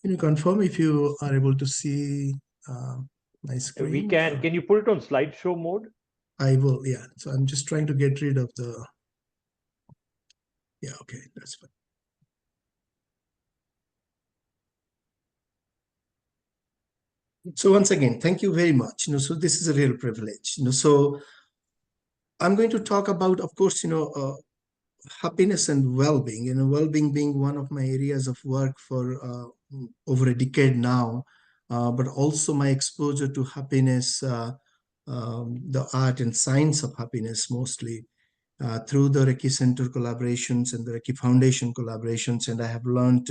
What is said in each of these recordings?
Can you confirm if you are able to see my We screen? can. Can you put it on slideshow mode? I will, yeah. So I'm just trying to get rid of the, yeah, okay, that's fine. So once again, thank you very much. So this is a real privilege. So I'm going to talk about, of course, happiness and well-being. Well-being being one of my areas of work for over a decade now, but also my exposure to happiness, the art and science of happiness mostly. Through the Reiki Center collaborations and the Reiki Foundation collaborations, and I have learned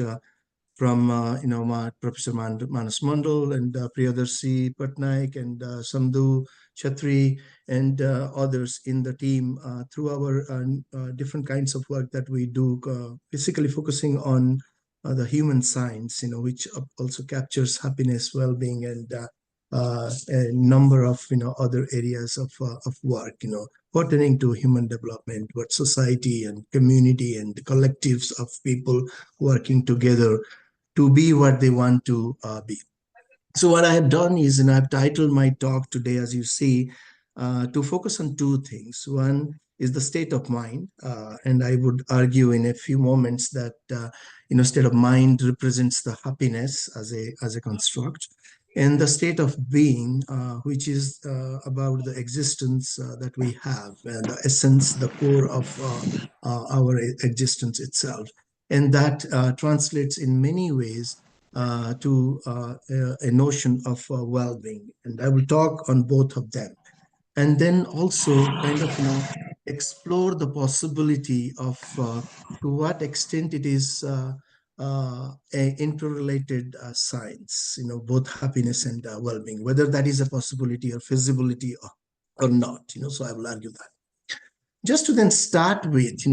from my Professor Manas Mandal and Priyadarshi Patnaik and Samdhu Chatri and others in the team through our different kinds of work that we do, basically focusing on the human science, which also captures happiness, well-being, and a number of other areas of work, pertaining to human development, what society and community and collectives of people working together to be what they want to be. So what I have done is, and I've titled my talk today, as you see, to focus on two things. One is the state of mind, and I would argue in a few moments that state of mind represents the happiness as a construct, and the state of being, which is about the existence that we have, and the essence, the core of our existence itself, and that translates in many ways to a notion of well-being. And I will talk on both of them. And then also kind of, explore the possibility of to what extent it is a interrelated science, both happiness and well-being, whether that is a possibility or feasibility or not, so I will argue that. Just to then start with,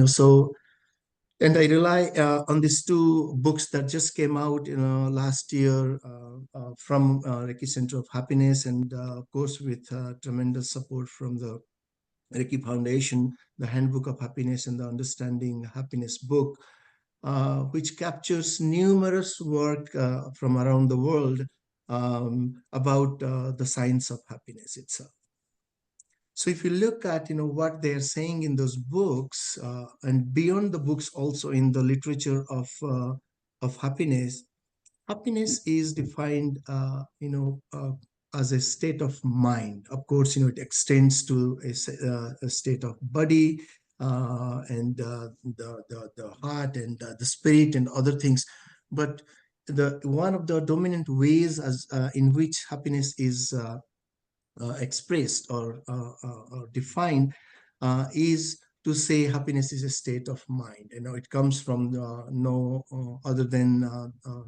and I rely on these two books that just came out, last year from Reiki Center of Happiness, and of course with tremendous support from the Reiki Foundation, the Handbook of Happiness and the Understanding Happiness book, which captures numerous work from around the world about the science of happiness itself. So if you look at what they're saying in those books, and beyond the books, also in the literature of happiness, happiness is defined as a state of mind. Of course, it extends to a state of body, and the heart and the spirit and other things. But the one of the dominant ways as in which happiness is expressed or defined is to say happiness is a state of mind. It comes from no other than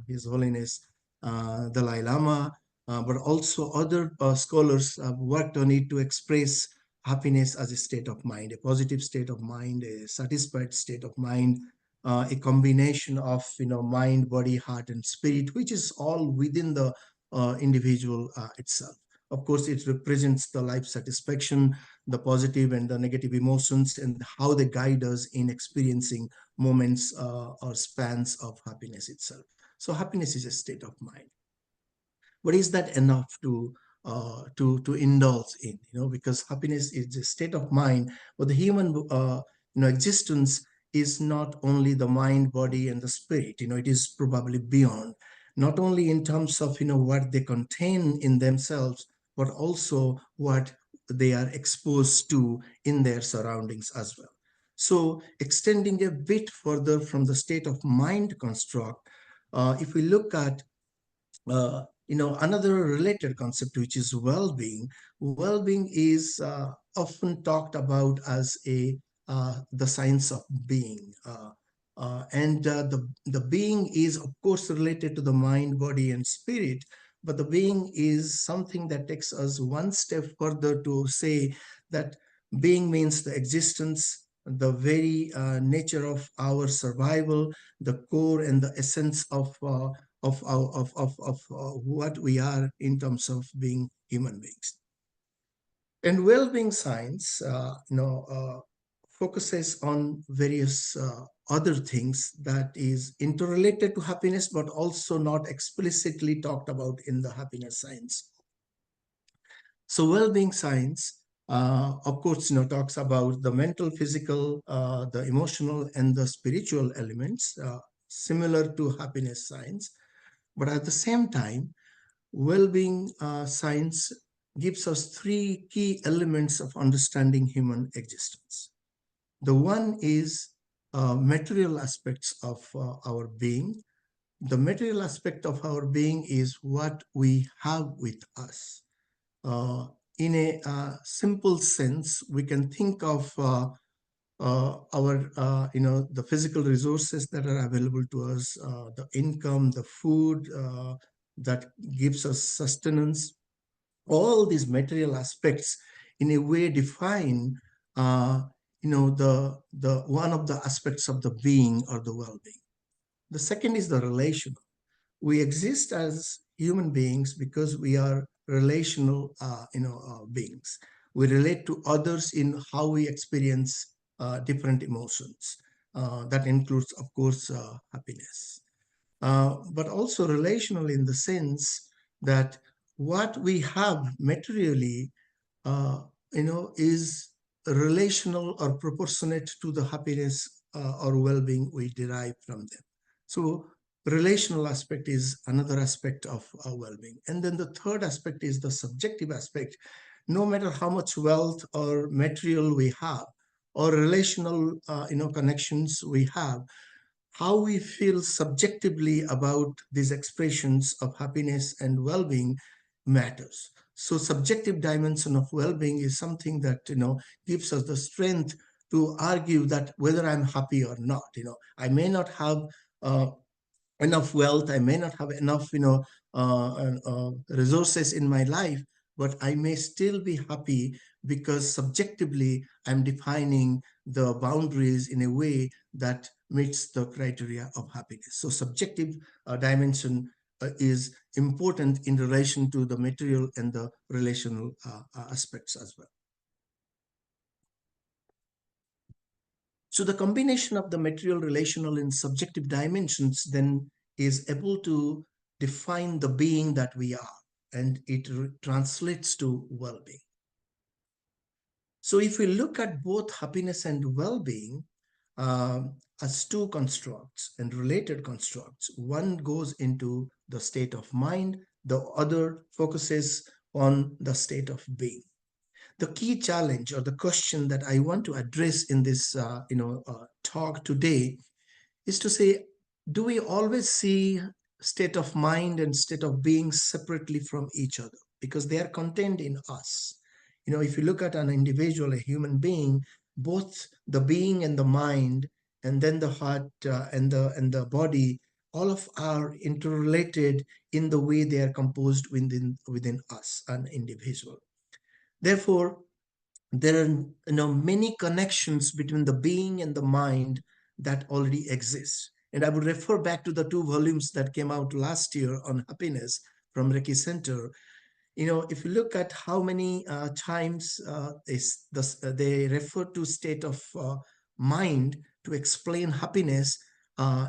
His Holiness Dalai Lama, but also other scholars have worked on it to express happiness as a state of mind, a positive state of mind, a satisfied state of mind, a combination of mind, body, heart, and spirit, which is all within the individual itself. Of course, it represents the life satisfaction, the positive and the negative emotions, and how they guide us in experiencing moments or spans of happiness itself. So happiness is a state of mind. But is that enough to indulge in? Because happiness is a state of mind, but the human existence is not only the mind, body, and the spirit. It is probably beyond, not only in terms of what they contain in themselves, but also what they are exposed to in their surroundings as well. So extending a bit further from the state of mind construct, if we look at another related concept, which is well-being. Well-being is often talked about as the science of being. And the being is, of course, related to the mind, body, and spirit. But the being is something that takes us one step further to say that being means the existence, the very nature of our survival, the core and the essence of what we are in terms of being human beings. And well-being science, focuses on various other things that is interrelated to happiness, but also not explicitly talked about in the happiness science. So well-being science, of course, talks about the mental, physical, the emotional, and the spiritual elements, similar to happiness science. But at the same time, well-being science gives us three key elements of understanding human existence. The one is material aspects of our being. The material aspect of our being is what we have with us. Uh, in a simple sense, we can think of our, the physical resources that are available to us, the income, the food that gives us sustenance. All these material aspects, in a way, define, the one of the aspects of the being or the well-being. The second is the relational. We exist as human beings because we are relational beings. We relate to others in how we experience different emotions. That includes, of course, happiness, but also relational in the sense that what we have materially, uh, is relational or proportionate to the happiness or well-being we derive from them. So relational aspect is another aspect of well-being. And then the third aspect is the subjective aspect. No matter how much wealth or material we have, or relational connections we have, how we feel subjectively about these expressions of happiness and well-being matters. So subjective dimension of well-being is something that gives us the strength to argue that whether I'm happy or not. I may not have uh, enough wealth, I may not have enough resources in my life, but I may still be happy because subjectively I'm defining the boundaries in a way that meets the criteria of happiness. So subjective dimension is important in relation to the material and the relational aspects as well. So the combination of the material, relational, and subjective dimensions then is able to define the being that we are, and it translates to well-being. So if we look at both happiness and well-being as two constructs and related constructs, one goes into the state of mind, the other focuses on the state of being. The key challenge or the question that I want to address in this talk today is to say, do we always see state of mind and state of being separately from each other? Because they are contained in us. If you look at an individual, a human being, both the being and the mind, and then the heart and the body, all of are interrelated in the way they are composed within us, an individual. Therefore, there are many connections between the being and the mind that already exist. And I would refer back to the two volumes that came out last year on happiness from Reiki Center. If you look at how many times they refer to state of mind to explain happiness,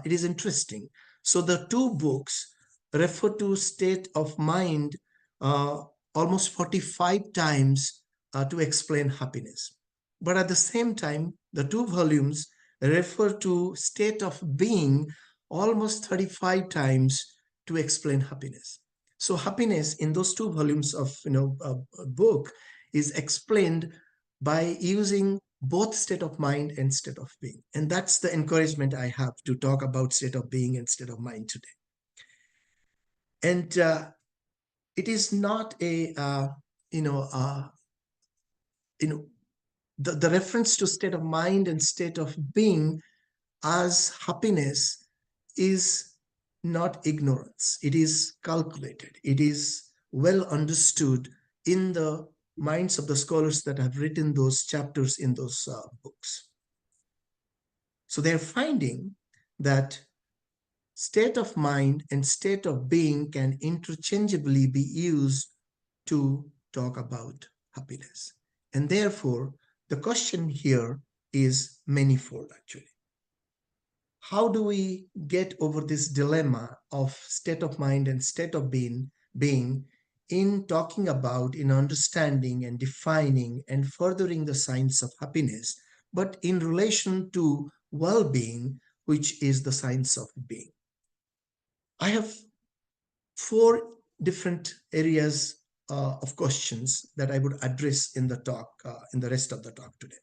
it is interesting. So the two books refer to state of mind uh, almost 45 times to explain happiness. But at the same time, the two volumes refer to state of being almost 35 times to explain happiness. So happiness in those two volumes of a book is explained by using both state of mind and state of being. And that's the encouragement I have to talk about state of being and state of mind today. And it is not a you know you know the reference to state of mind and state of being as happiness is not ignorance. It is calculated. It is well understood in the minds of the scholars that have written those chapters in those books. So they're finding that state of mind and state of being can interchangeably be used to talk about happiness. And therefore, the question here is manifold actually. How do we get over this dilemma of state of mind and state of being in talking about, in understanding and defining and furthering the science of happiness, but in relation to well-being, which is the science of being? I have four different areas of questions that I would address in the talk, in the rest of the talk today.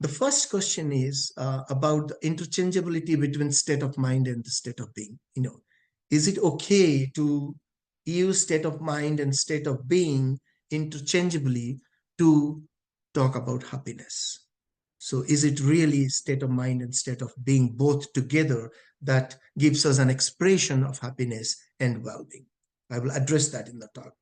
The first question is about the interchangeability between state of mind and the state of being. Is it okay to use state of mind and state of being interchangeably to talk about happiness? So is it really state of mind and state of being both together that gives us an expression of happiness and well-being? I will address that in the talk.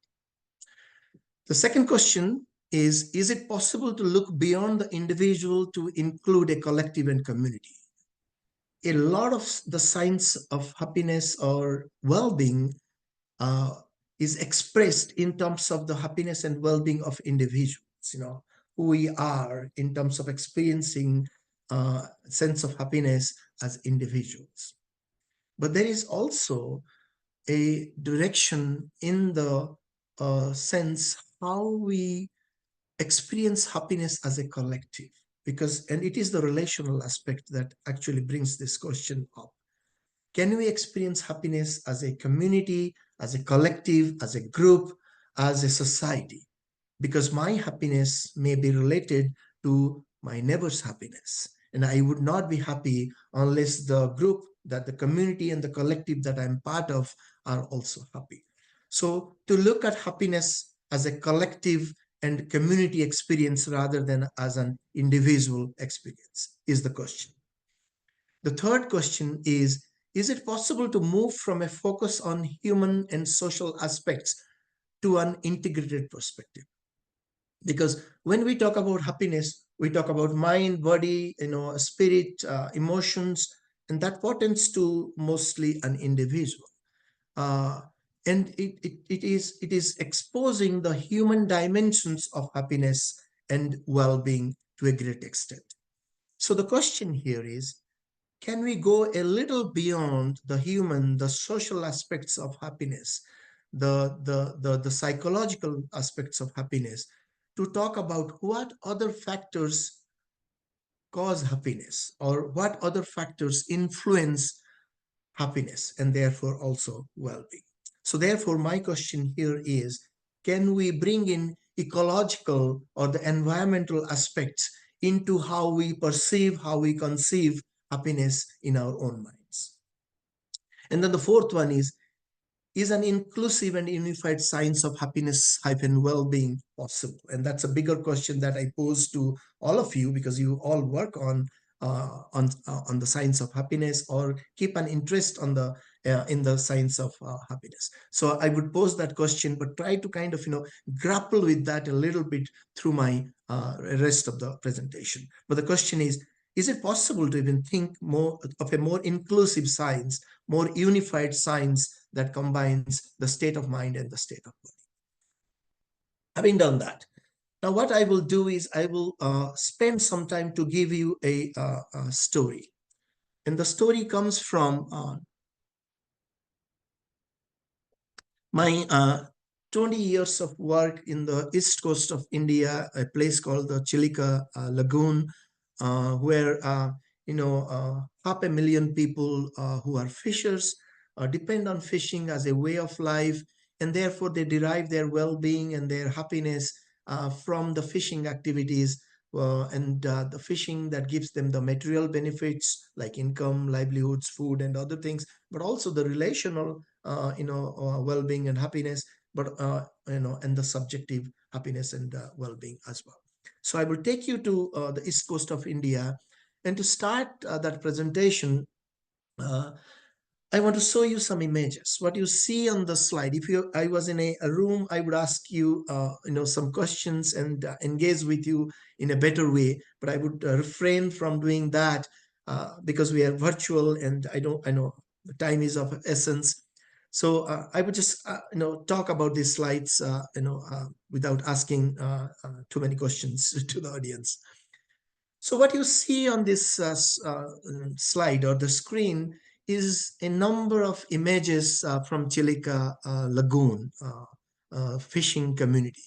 The second question is it possible to look beyond the individual to include a collective and community? A lot of the science of happiness or well-being uh, is expressed in terms of the happiness and well-being of individuals, who we are in terms of experiencing sense of happiness as individuals. But there is also a direction in the sense how we experience happiness as a collective, and it is the relational aspect that actually brings this question up. Can we experience happiness as a community, as a collective, as a group, as a society? Because my happiness may be related to my neighbor's happiness, and I would not be happy unless the group, that the community and the collective that I'm part of are also happy. So to look at happiness as a collective and community experience rather than as an individual experience is the question. The third question is it possible to move from a focus on human and social aspects to an integrated perspective? Because when we talk about happiness, we talk about mind, body, spirit, emotions, and that pertains to mostly an individual. Uh, and it is exposing the human dimensions of happiness and well-being to a great extent. So the question here is, can we go a little beyond the human, the social aspects of happiness, the psychological aspects of happiness, to talk about what other factors cause happiness or what other factors influence happiness and therefore also well-being? So therefore, my question here is, can we bring in ecological or the environmental aspects into how we perceive, how we conceive happiness in our own minds? And then the fourth one is an inclusive and unified science of happiness hyphen well-being possible? And that's a bigger question that I pose to all of you, because you all work on the science of happiness or keep an interest on the in the science of happiness. So I would pose that question, but try to kind of grapple with that a little bit through my rest of the presentation. But the question is it possible to even think more of a more inclusive science, more unified science that combines the state of mind and the state of body? Having done that, now what I will do is I will spend some time to give you a story. And the story comes from my 20 years of work in the east coast of India, a place called the Chilika Lagoon, where 500,000 people who are fishers depend on fishing as a way of life, and therefore they derive their well-being and their happiness from the fishing activities, and the fishing that gives them the material benefits like income, livelihoods, food, and other things, but also the relational well-being and happiness, but and the subjective happiness and well-being as well. So I will take you to the east coast of India, and to start that presentation, I want to show you some images. What you see on the slide, if I was in a room, I would ask you, some questions and engage with you in a better way. But I would refrain from doing that because we are virtual, and I know the time is of essence. So I would just, talk about these slides, without asking too many questions to the audience. So what you see on this slide or the screen is a number of images from Chilica Lagoon fishing community.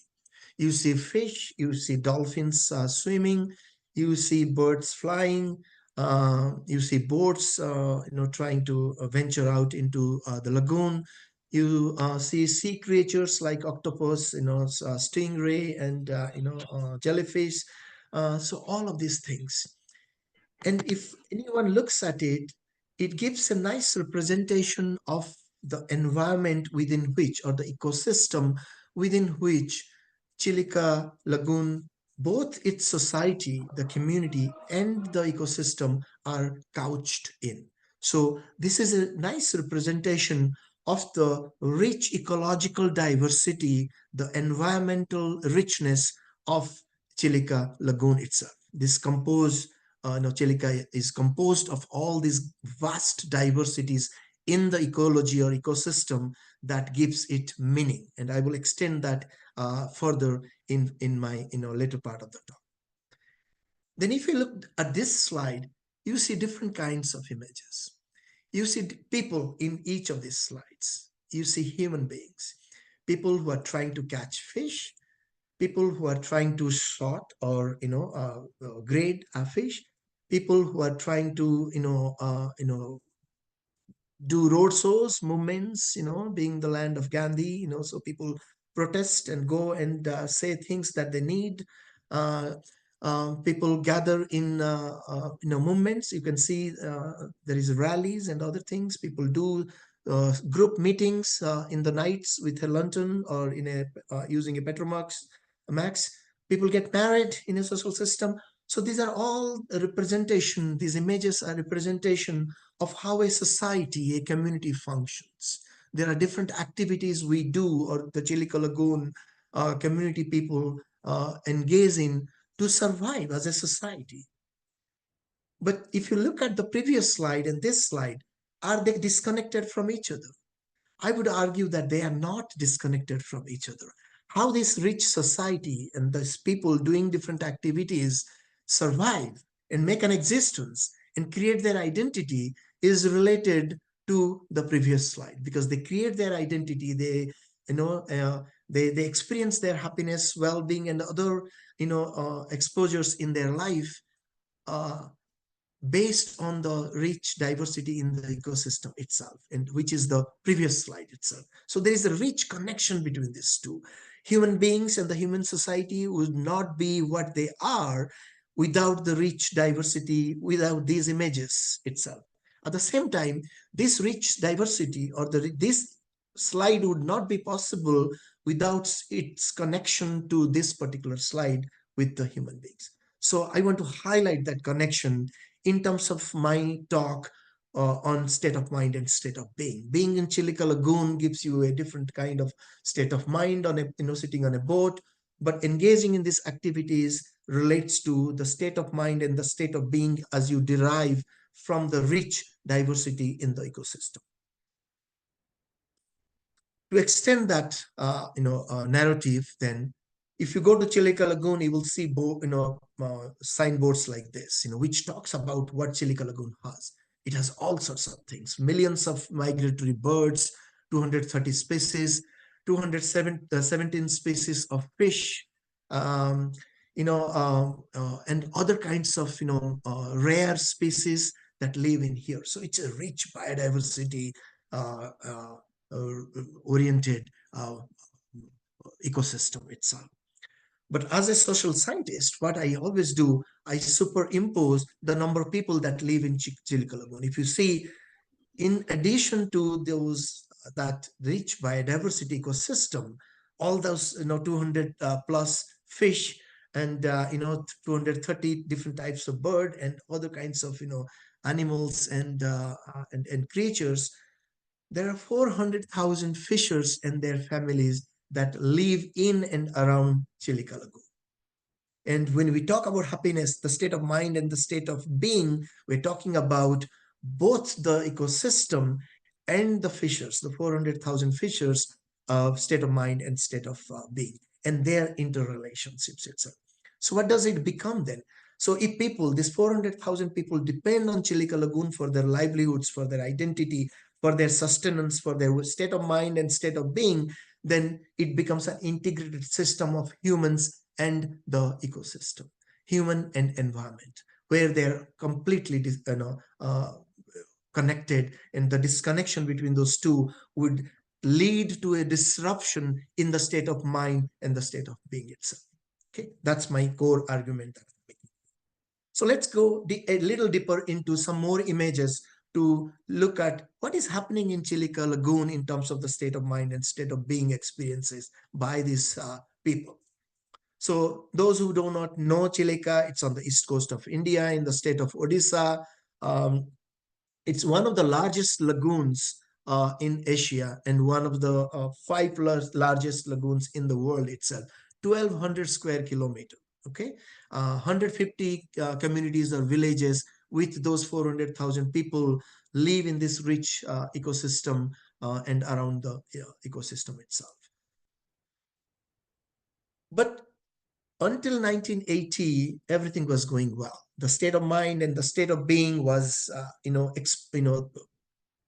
You see fish, you see dolphins swimming, you see birds flying, you see boats, trying to venture out into the lagoon. You see sea creatures like octopus, stingray, and jellyfish. So all of these things. And if anyone looks at it, it gives a nice representation of the environment within which, or the ecosystem within which Chilica Lagoon, both its society, the community, and the ecosystem are couched in. So this is a nice representation of the rich ecological diversity, the environmental richness of Chilica Lagoon itself. This composed Chilica is composed of all these vast diversities in the ecology or ecosystem that gives it meaning. And I will extend that further in my later part of the talk. Then if you look at this slide, you see different kinds of images. You see people in each of these slides. You see human beings, people who are trying to catch fish, people who are trying to sort or grade a fish, people who are trying to do road shows, movements, being the land of Gandhi, so people protest and go and say things that they need. Uh, People gather in, movements. You can see there is rallies and other things. People do group meetings in the nights with a lantern or in a using a Petromax Max. People get married in a social system. So these are all a representation. These images are representation of how a society, a community functions. There are different activities we do, or the Chilica Lagoon community people engage in to survive as a society. But if you look at the previous slide and this slide, are they disconnected from each other? I would argue that they are not disconnected from each other. How this rich society and these people doing different activities survive and make an existence and create their identity is related to the previous slide, because they create their identity, they they experience their happiness, well-being, and other exposures in their life uh, based on the rich diversity in the ecosystem itself, and which is the previous slide itself. So there is a rich connection between these two. Human beings and the human society would not be what they are without the rich diversity, without these images itself. At the same time, this rich diversity, or this slide would not be possible without its connection to this particular slide with the human beings. So I want to highlight that connection in terms of my talk on state of mind and state of being. Being in Chilica Lagoon gives you a different kind of state of mind on a sitting on a boat, but engaging in these activities relates to the state of mind and the state of being as you derive from the rich diversity in the ecosystem. To extend that narrative, then if you go to Chilica Lagoon, you will see signboards like this, which talks about what Chilica Lagoon has. It has all sorts of things: millions of migratory birds, 230 species, 217 species of fish, um, and other kinds of rare species that live in here. So it's a rich biodiversity uh, uh, oriented ecosystem itself. But as a social scientist, what I always do, I superimpose the number of people that live in Chilica Lagoon. If you see, in addition to those that rich biodiversity ecosystem, all those 200 plus fish and 230 different types of bird and other kinds of animals and creatures, there are 400,000 fishers and their families that live in and around Chilica Lagoon. And when we talk about happiness, the state of mind and the state of being, we're talking about both the ecosystem and the fishers, the 400,000 fishers of state of mind and state of being, and their interrelationships itself. So what does it become then? So if people, these 400,000 people depend on Chilika Lagoon for their livelihoods, for their identity, for their sustenance, for their state of mind and state of being, then it becomes an integrated system of humans and the ecosystem, human and environment, where they're completely connected, and the disconnection between those two would lead to a disruption in the state of mind and the state of being itself. Okay, that's my core argument that I'm making. So let's go a little deeper into some more images to look at what is happening in Chilika Lagoon in terms of the state of mind and state of being experiences by these people. So those who do not know Chilika, it's on the east coast of India in the state of Odisha. Um, it's one of the largest lagoons in Asia and one of the five largest lagoons in the world itself. 1,200 square kilometer. Okay, 150 communities or villages with those 400,000 people live in this rich ecosystem and around the ecosystem itself. But until 1980, everything was going well. The state of mind and the state of being was,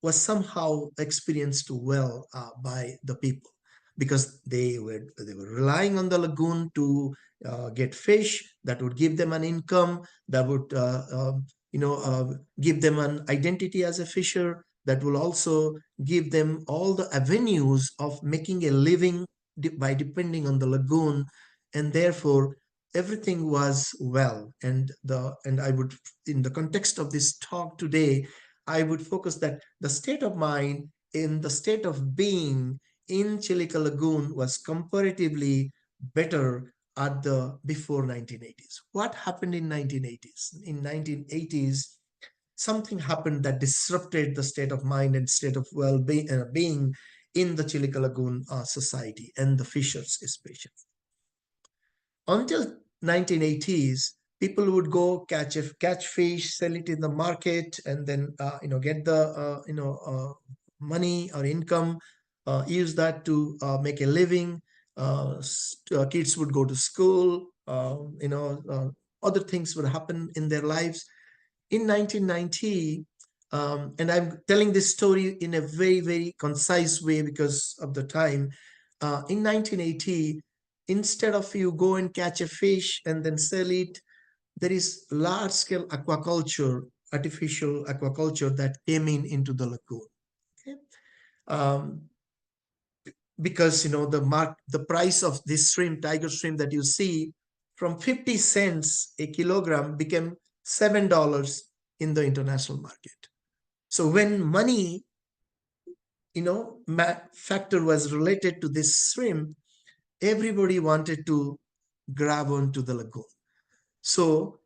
was somehow experienced well by the people, because they were relying on the lagoon to get fish that would give them an income, that would give them an identity as a fisher, that will also give them all the avenues of making a living by depending on the lagoon, and therefore everything was well. And I would, in the context of this talk today, I would focus that the state of mind in the state of being in Chilika Lagoon was comparatively better at the before 1980s. What happened in 1980s? In 1980s, something happened that disrupted the state of mind and state of well-being being in the Chilika Lagoon society and the fishers especially. Until 1980s, people would go catch fish, sell it in the market, and then get the money or income, use that to make a living. Kids would go to school. Other things would happen in their lives. In 1990, and I'm telling this story in a very, very concise way because of the time. In 1980, instead of you go and catch a fish and then sell it, there is large scale aquaculture, artificial aquaculture that came in into the lagoon. Okay? Um, because the price of this shrimp, tiger shrimp that you see, from 50 cents a kilogram became $7 in the international market. So when money factor was related to this shrimp, everybody wanted to grab onto the lagoon. So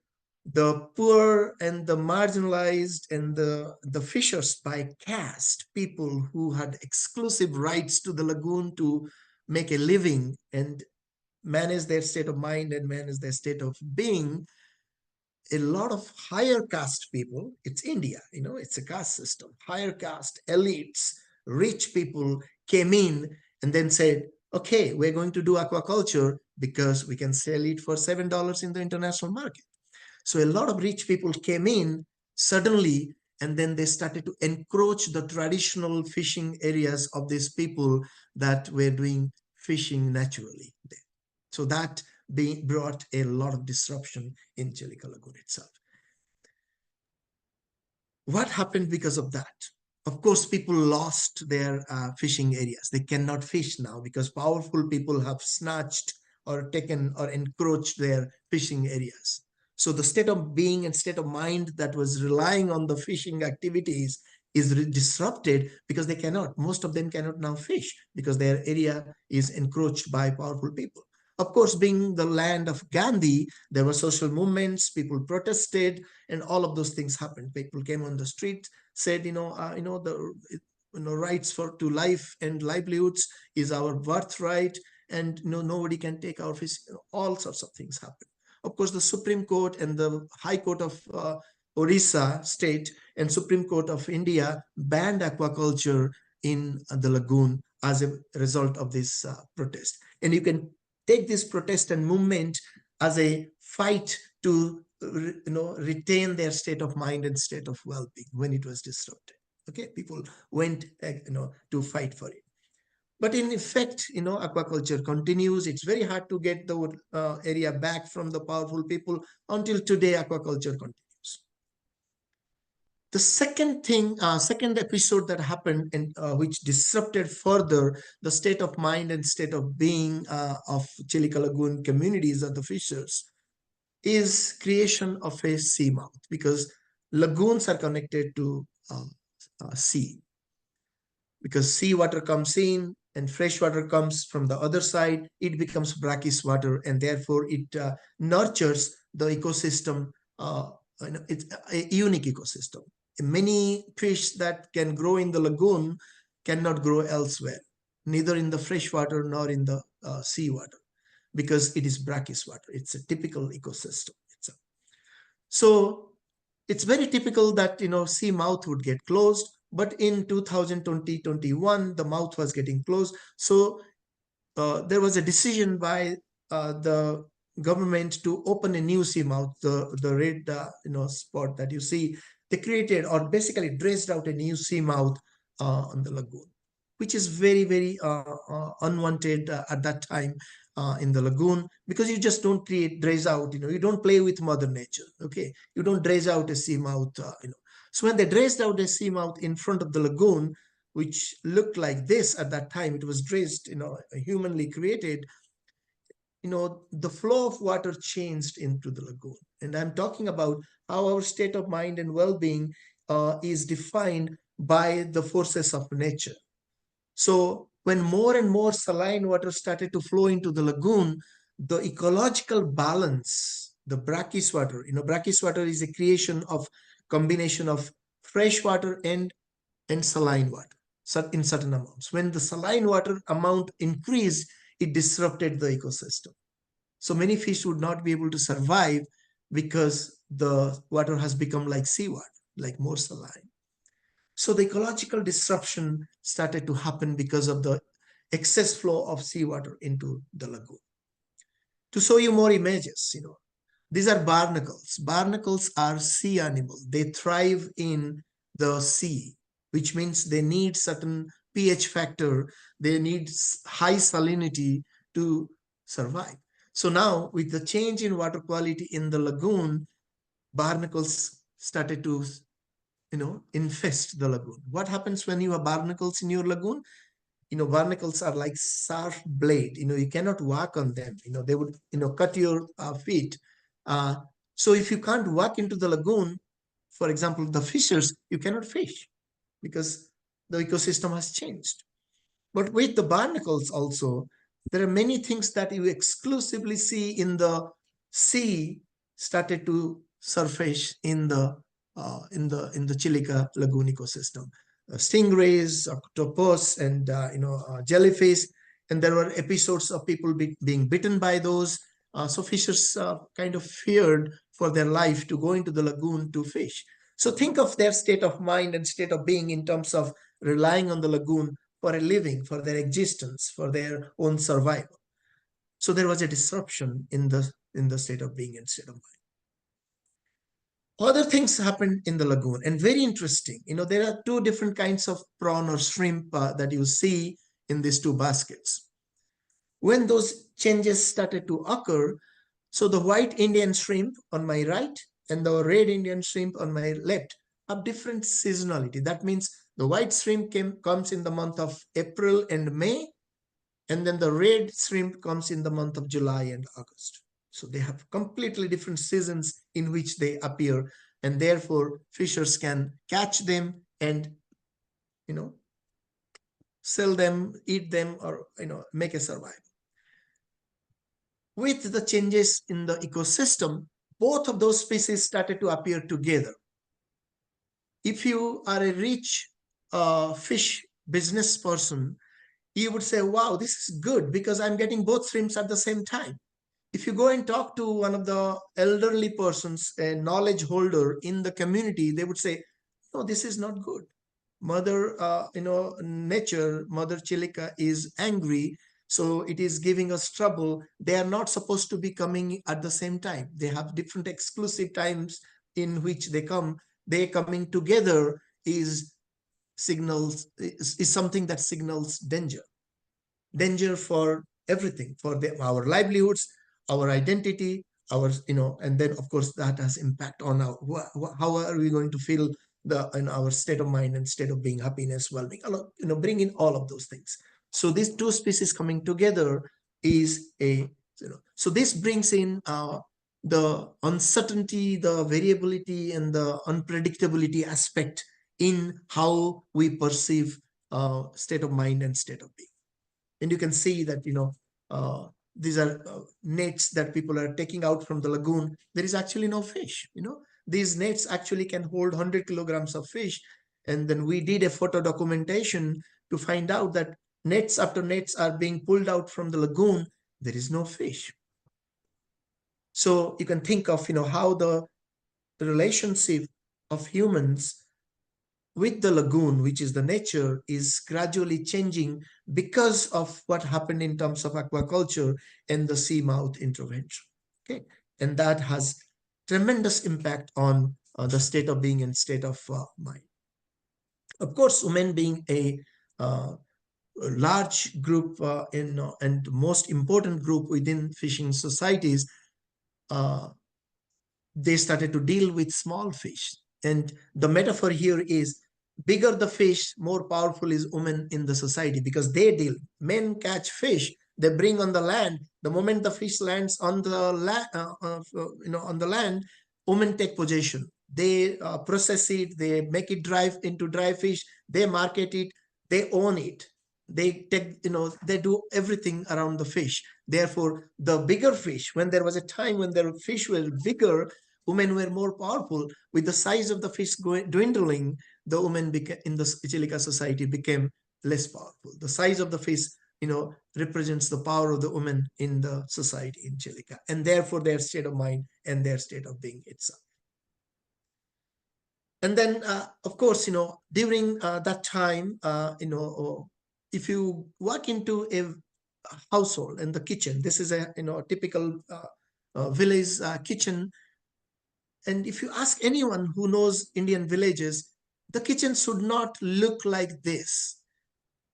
the poor and the marginalized and the fishers by caste, people who had exclusive rights to the lagoon to make a living and manage their state of mind and manage their state of being, a lot of higher caste people, it's India, it's a caste system, higher caste, elites, rich people came in and then said, okay, we're going to do aquaculture because we can sell it for $7 in the international market. So a lot of rich people came in suddenly, and then they started to encroach the traditional fishing areas of these people that were doing fishing naturally there. So that brought a lot of disruption in Chilika Lagoon itself. What happened because of that? Of course, people lost their fishing areas. They cannot fish now because powerful people have snatched or taken or encroached their fishing areas. So the state of being and state of mind that was relying on the fishing activities is disrupted because they cannot, most of them cannot now fish because their area is encroached by powerful people. Of course, being the land of Gandhi, there were social movements, people protested, and all of those things happened. People came on the street, said, rights to life and livelihoods is our birthright, and nobody can take our fish. All sorts of things happened. Of course, the Supreme Court and the High Court of Orissa state and Supreme Court of India banned aquaculture in the lagoon as a result of this protest. And you can take this protest and movement as a fight to retain their state of mind and state of well-being when it was disrupted. Okay, people went to fight for it. But in effect, aquaculture continues. It's very hard to get the area back from the powerful people. Until today, aquaculture continues. The second episode that happened, and which disrupted further the state of mind and state of being of Chilika Lagoon communities of the fishers, is creation of a seamouth, because lagoons are connected to sea, because seawater comes in and fresh water comes from the other side. It becomes brackish water, and therefore it nurtures the ecosystem. It's a unique ecosystem. Many fish that can grow in the lagoon cannot grow elsewhere, neither in the fresh water nor in the seawater, because it is brackish water. It's a typical ecosystem. So it's very typical that sea mouth would get closed, but in 2020-21 the mouth was getting closed. So there was a decision by the government to open a new sea mouth, the red spot that you see. They created, or basically dredged out, a new sea mouth on the lagoon, which is very, very unwanted at that time in the lagoon, because you just don't dredge out, you don't play with mother nature. Okay, you don't dredge out a seamouth. So when they dredged out a seamouth in front of the lagoon, which looked like this at that time, it was dredged, humanly created. The flow of water changed into the lagoon, and I'm talking about how our state of mind and well-being is defined by the forces of nature. So when more and more saline water started to flow into the lagoon, the ecological balance, the brackish water, brackish water is a creation of combination of fresh water and saline water in certain amounts. When the saline water amount increased, it disrupted the ecosystem. So many fish would not be able to survive because the water has become like seawater, like more saline. So the ecological disruption started to happen because of the excess flow of seawater into the lagoon. To show you more images, these are barnacles. Barnacles are sea animals. They thrive in the sea, which means they need certain pH factor. They need high salinity to survive. So now, with the change in water quality in the lagoon, barnacles started to infest the lagoon. What happens when you have barnacles in your lagoon? Barnacles are like sharp blade. You cannot walk on them. They would cut your feet. So if you can't walk into the lagoon, for example, the fishers, you cannot fish because the ecosystem has changed. But with the barnacles also, there are many things that you exclusively see in the sea started to surface in the Chilika lagoon ecosystem. Stingrays, octopus, and jellyfish, and there were episodes of people being bitten by those. So fishers kind of feared for their life to go into the lagoon to fish. So think of their state of mind and state of being in terms of relying on the lagoon for a living, for their existence, for their own survival. So there was a disruption in the state of being and state of mind. Other things happened in the lagoon, and very interesting. There are two different kinds of prawn or shrimp that you see in these two baskets. When those changes started to occur, so the white Indian shrimp on my right and the red Indian shrimp on my left have different seasonality. That means the white shrimp comes in the month of April and May, and then the red shrimp comes in the month of July and August. So they have completely different seasons in which they appear, and therefore fishers can catch them and sell them, eat them, or make a survival. With the changes in the ecosystem, both of those species started to appear together. If you are a rich fish business person, you would say, wow, this is good because I'm getting both shrimps at the same time. If you go and talk to one of the elderly persons, a knowledge holder in the community, they would say, no, this is not good. Mother, nature, Mother Chilika is angry So it is giving us trouble. They are not supposed to be coming at the same time. They have different exclusive times in which they come. They coming together is signals is something that signals danger for everything, for our livelihoods, our identity, our, and then of course that has impact on our, how are we going to feel the in our state of mind and state of being, happiness, well-being, bring in all of those things. So these two species coming together is a, so this brings in the uncertainty, the variability, and the unpredictability aspect in how we perceive state of mind and state of being. And you can see that, these are nets that people are taking out from the lagoon. There is actually no fish. These nets actually can hold 100 kilograms of fish. And then we did a photo documentation to find out that nets after nets are being pulled out from the lagoon. There is no fish. So you can think of, how the relationship of humans with the lagoon, which is the nature, is gradually changing because of what happened in terms of aquaculture and the seamouth intervention. Okay, and that has tremendous impact on the state of being and state of mind. Of course, women being a large group and most important group within fishing societies, uh, they started to deal with small fish. And the metaphor here is, bigger the fish, more powerful is women in the society, because they deal. Men catch fish, they bring on the land. The moment the fish lands on the on the land, women take possession. They process it, they make it dry into dry fish, they market it, they own it. They take, they do everything around the fish. Therefore, the bigger fish, when there was a time when the fish were bigger, women were more powerful. With the size of the fish dwindling, the women in the Chilica society became less powerful. The size of the fish, represents the power of the women in the society in Chilica, and therefore their state of mind and their state of being itself. And then, of course, during that time, if you walk into a household and the kitchen, this is a, typical village kitchen. And if you ask anyone who knows Indian villages, the kitchen should not look like this.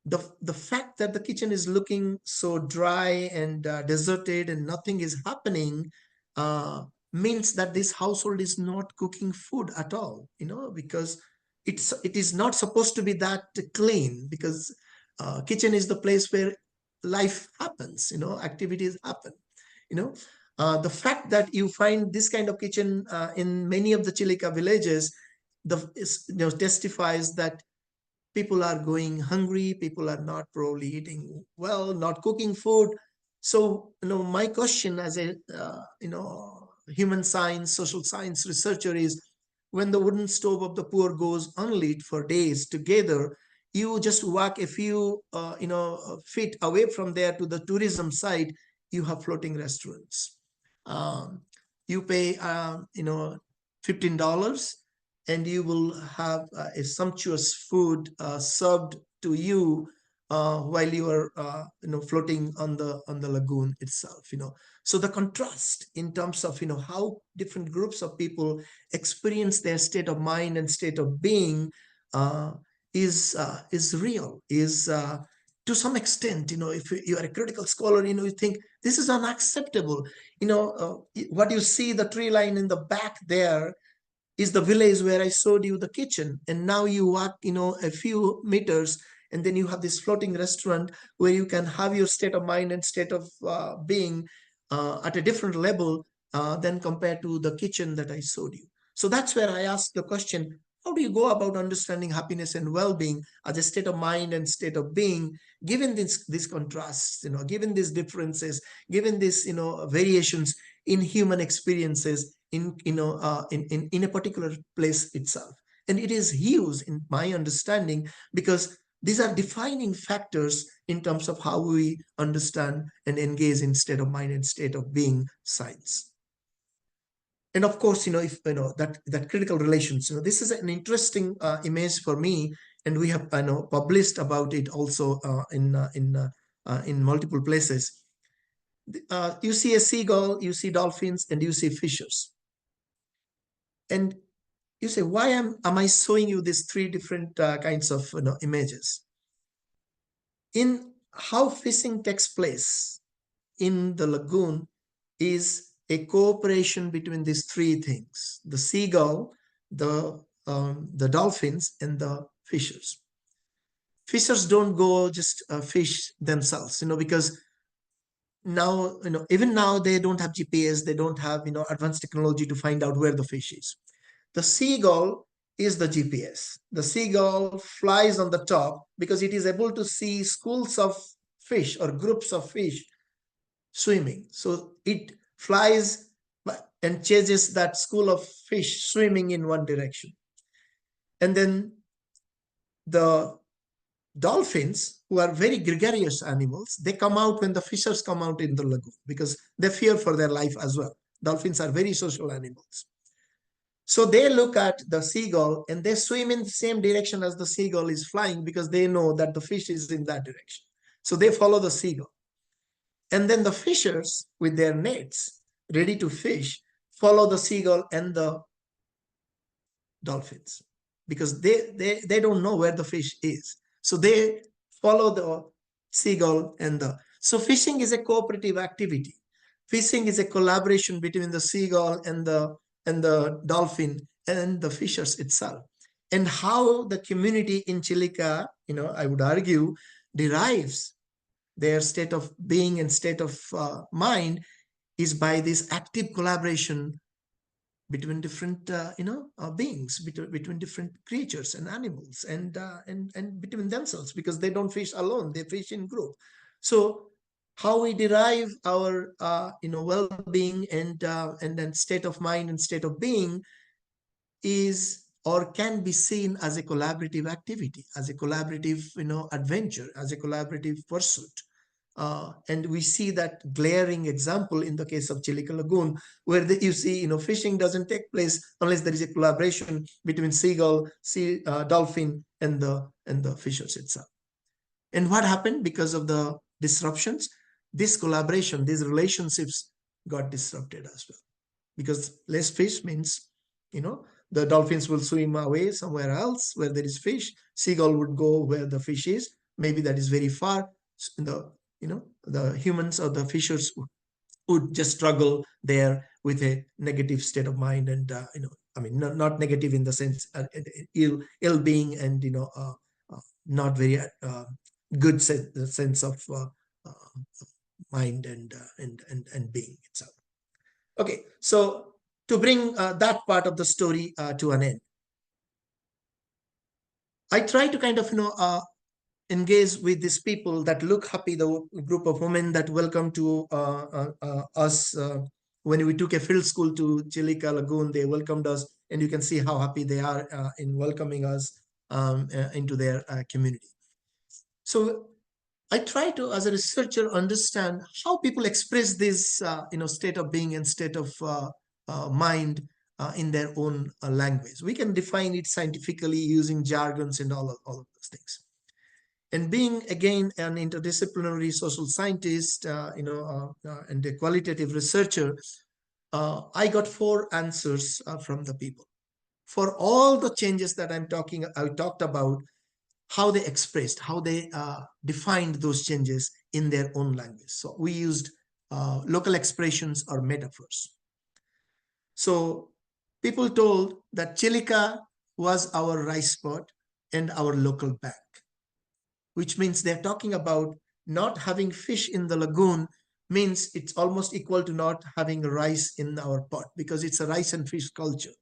The fact that the kitchen is looking so dry and deserted and nothing is happening means that this household is not cooking food at all, because it is not supposed to be that clean, because kitchen is the place where life happens, activities happen, you know the fact that you find this kind of kitchen in many of the Chilica villages, testifies that people are going hungry, people are not probably eating well, not cooking food. So, my question as a human science, social science researcher is, when the wooden stove of the poor goes unlit for days together, you just walk a few feet away from there to the tourism site, you have floating restaurants. um, you pay $15, and you will have a sumptuous food served to you while you are floating on the lagoon itself. So the contrast in terms of how different groups of people experience their state of mind and state of being uh, is real, is to some extent, if you are a critical scholar, you think this is unacceptable. What you see, the tree line in the back there, is the village where I showed you the kitchen. And now you walk, a few meters, and then you have this floating restaurant where you can have your state of mind and state of being at a different level than compared to the kitchen that I showed you. So that's where I asked the question, how do you go about understanding happiness and well-being as a state of mind and state of being, given these contrasts, given these differences, given these, variations in human experiences in a particular place itself. And it is huge in my understanding, because these are defining factors in terms of how we understand and engage in state of mind and state of being science. And of course, if that critical relations, this is an interesting image for me, and we have published about it also in in multiple places. You see a seagull, you see dolphins, and you see fishers. And you say, why am I showing you these three different kinds of images? In how fishing takes place in the lagoon is a cooperation between these three things: the seagull, the dolphins, and the fishers. Fishers don't go just fish themselves, because now, even now they don't have GPS, they don't have, advanced technology to find out where the fish is. The seagull is the GPS. The seagull flies on the top because it is able to see schools of fish or groups of fish swimming. So it flies and chases that school of fish swimming in one direction. And then the dolphins, who are very gregarious animals, they come out when the fishers come out in the lagoon because they fear for their life as well. Dolphins are very social animals. So they look at the seagull and they swim in the same direction as the seagull is flying because they know that the fish is in that direction. So they follow the seagull. And then the fishers with their nets ready to fish follow the seagull and the dolphins because they don't know where the fish is. So they follow the seagull and the. So fishing is a cooperative activity. Fishing is a collaboration between the seagull and the dolphin and the fishers itself. And how the community in Chilica, I would argue, derives their state of being and state of mind is by this active collaboration between different beings, between different creatures and animals, and between themselves, because they don't fish alone, they fish in group. So how we derive our well-being and then state of mind and state of being is or can be seen as a collaborative activity, as a collaborative adventure, as a collaborative pursuit. And we see that glaring example in the case of Chilica Lagoon, where you see, fishing doesn't take place unless there is a collaboration between seagull, dolphin, and the fishers itself. And what happened because of the disruptions? This collaboration, these relationships got disrupted as well. Because less fish means, the dolphins will swim away somewhere else where there is fish. Seagull would go where the fish is. Maybe that is very far. The humans or the fishers would just struggle there with a negative state of mind, and not negative in the sense ill being, and not very good sense of mind and being itself. Okay, so to bring that part of the story to an end, I try to kind of engage with these people that look happy, the group of women that welcome to us when we took a field school to Chilica Lagoon. They welcomed us, and you can see how happy they are in welcoming us into their community. So I try to, as a researcher, understand how people express this state of being and state of mind in their own language. We can define it scientifically using jargons and all of those things. And being, again, an interdisciplinary social scientist, and a qualitative researcher, I got 4 answers from the people. For all the changes that I talked about, how they expressed, how they defined those changes in their own language. So we used local expressions or metaphors. So people told that Chilica was our rice spot and our local bank, which means they're talking about not having fish in the lagoon means it's almost equal to not having rice in our pot, because it's a rice and fish culture.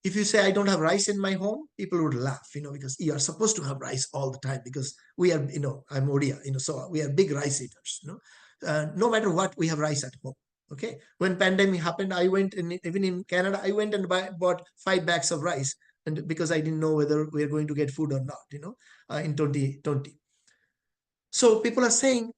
If you say I don't have rice in my home, people would laugh, because you are supposed to have rice all the time, because we are, I'm Odia, so we are big rice eaters, no matter what, we have rice at home. Okay. When pandemic happened, I went, and even in Canada, I went and bought 5 bags of rice, and because I didn't know whether we are going to get food or not, in 2020. So people are saying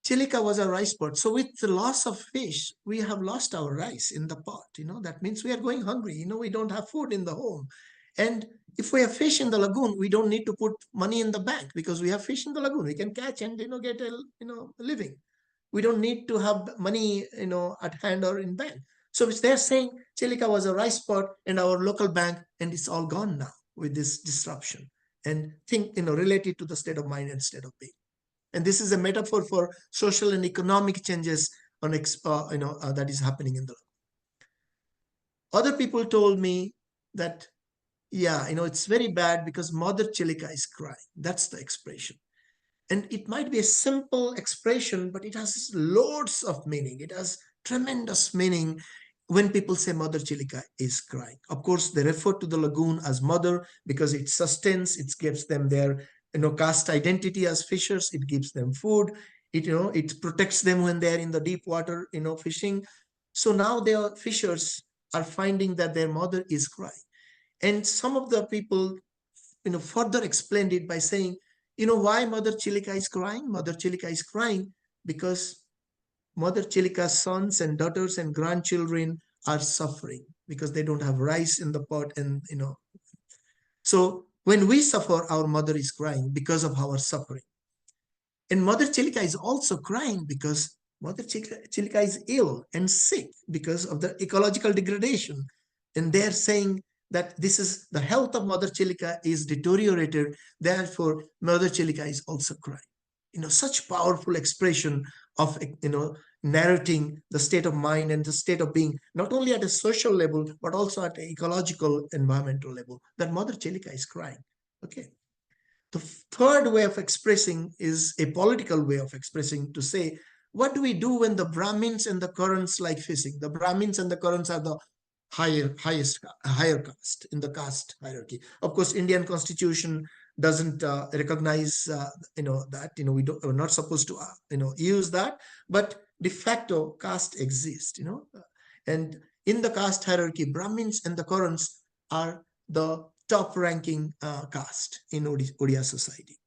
Chilica was a rice pot. So with the loss of fish, we have lost our rice in the pot. That means we are going hungry. We don't have food in the home. And if we have fish in the lagoon, we don't need to put money in the bank because we have fish in the lagoon. We can catch and get a living. We don't need to have money at hand or in bank. So they're saying Chilika was a rice pot in our local bank, and it's all gone now with this disruption. And think related to the state of mind and state of being. And this is a metaphor for social and economic changes on that is happening in the. Other people told me that, yeah, it's very bad because Mother Chilika is crying. That's the expression. And it might be a simple expression, but it has loads of meaning. It has tremendous meaning when people say Mother Chilika is crying. Of course, they refer to the lagoon as mother because it sustains, it gives them their caste identity as fishers, it gives them food, it protects them when they're in the deep water, fishing. So now their fishers are finding that their mother is crying. And some of the people further explained it by saying, why Mother Chilika is crying? Mother Chilika is crying because Mother Chilika's sons and daughters and grandchildren are suffering because they don't have rice in the pot. And, so when we suffer, our mother is crying because of our suffering. And Mother Chilika is also crying because Mother Chilika is ill and sick because of the ecological degradation. And they're saying that this is the health of Mother Chilika is deteriorated. Therefore, Mother Chilika is also crying. Such powerful expression of, narrating the state of mind and the state of being, not only at a social level, but also at an ecological, environmental level, that Mother Chilika is crying. Okay. The third way of expressing is a political way of expressing, to say, what do we do when the Brahmins and the Karans like fishing? The Brahmins and the Karans are the higher caste in the caste hierarchy. Of course, Indian constitution doesn't recognize that we're not supposed to use that, but de facto caste exists. And in the caste hierarchy, Brahmins and the Karans are the top ranking caste in Odia society.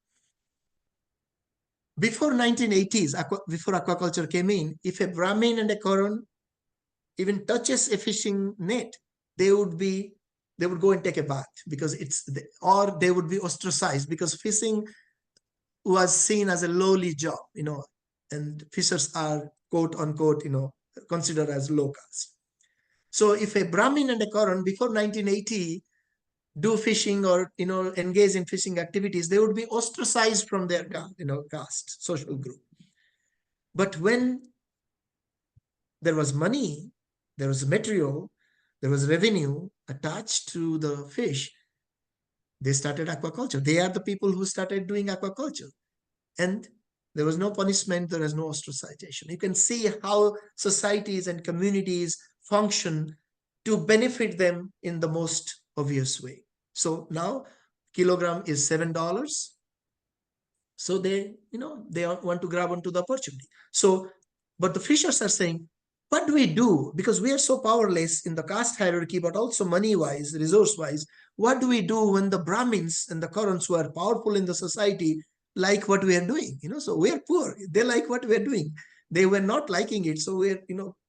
Before 1980s, before aquaculture came in, if a Brahmin and a Karan even touches a fishing net, they would go and take a bath because or they would be ostracized because fishing was seen as a lowly job, and fishers are quote unquote, considered as low caste. So if a Brahmin and a Karan before 1980 do fishing or engage in fishing activities, they would be ostracized from their caste social group. But when there was money, there was material, there was revenue attached to the fish, they started aquaculture. They are the people who started doing aquaculture. And there was no punishment, there was no ostracization. You can see how societies and communities function to benefit them in the most obvious way. So now kilogram is $7. So they want to grab onto the opportunity. So, but the fishers are saying, what do we do? Because we are so powerless in the caste hierarchy, but also money-wise, resource-wise. What do we do when the Brahmins and the Karans who are powerful in the society like what we are doing? So we are poor. They like what we are doing. They were not liking it. So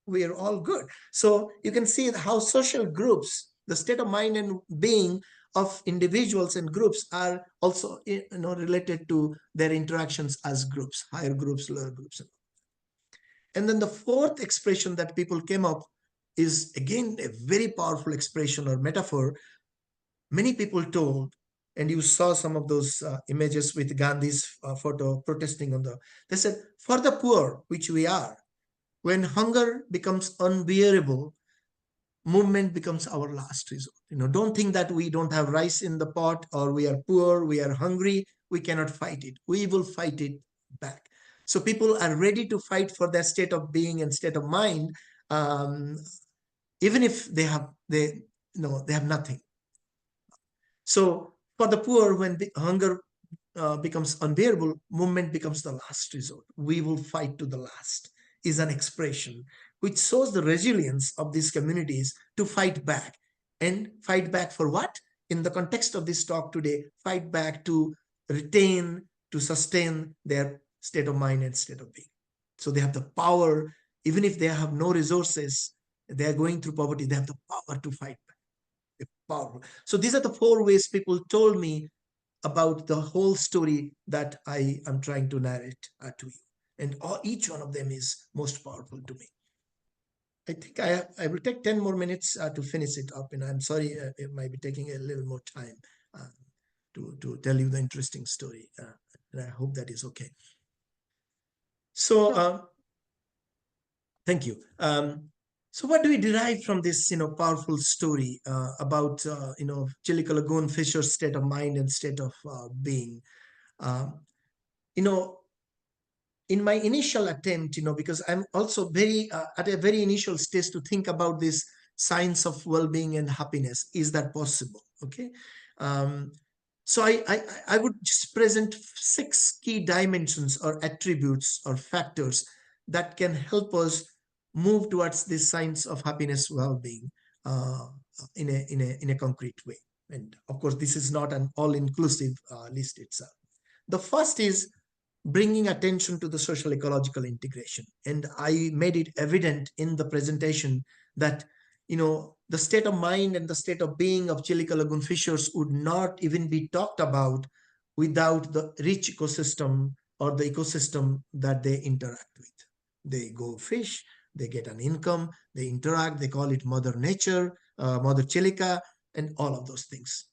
we are all good. So you can see how social groups, the state of mind and being of individuals and groups are also related to their interactions as groups, higher groups, lower groups. And then the fourth expression that people came up is again a very powerful expression or metaphor. Many people told, and you saw some of those images with Gandhi's photo protesting on they said, for the poor, which we are, when hunger becomes unbearable, movement becomes our last resort. Don't think that we don't have rice in the pot or we are poor, we are hungry, we cannot fight it. We will fight it back. So people are ready to fight for their state of being and state of mind, even if they have nothing. So for the poor, when the hunger becomes unbearable, movement becomes the last resort. We will fight to the last is an expression which shows the resilience of these communities to fight back. And fight back for what? In the context of this talk today, fight back to retain, to sustain their state of mind and state of being. So they have the power, even if they have no resources, they are going through poverty, they have the power to fight back, the powerful. So these are the 4 ways people told me about the whole story that I am trying to narrate to you. And each one of them is most powerful to me. I think I will take 10 more minutes to finish it up. And I'm sorry, it might be taking a little more time uh, to tell you the interesting story. And I hope that is okay. So, thank you. So what do we derive from this, powerful story about, Chilica Lagoon Fisher's state of mind and state of being? Um, you know, in my initial attempt, because I'm also very at a very initial stage to think about this science of well-being and happiness. Is that possible? Okay. Um, so I would just present 6 key dimensions or attributes or factors that can help us move towards this science of happiness, well-being uh, in a concrete way. And of course, this is not an all-inclusive list itself. The first is bringing attention to the social ecological integration. And I made it evident in the presentation that, the state of mind and the state of being of Chilica lagoon fishers would not even be talked about without the rich ecosystem or the ecosystem that they interact with. They go fish, they get an income, they interact, they call it Mother Nature, Mother Chilica, and all of those things.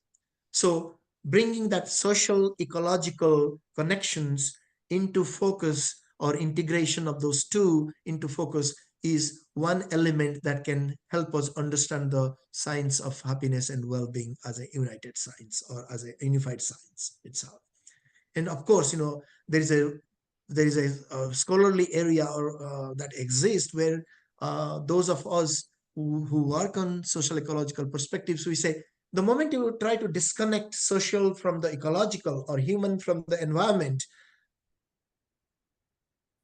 So bringing that social ecological connections into focus, or integration of those two into focus, is one element that can help us understand the science of happiness and well-being as a united science, or as a unified science itself. And of course, there is a scholarly area or that exists where those of us who work on social ecological perspectives, we say the moment you try to disconnect social from the ecological, or human from the environment,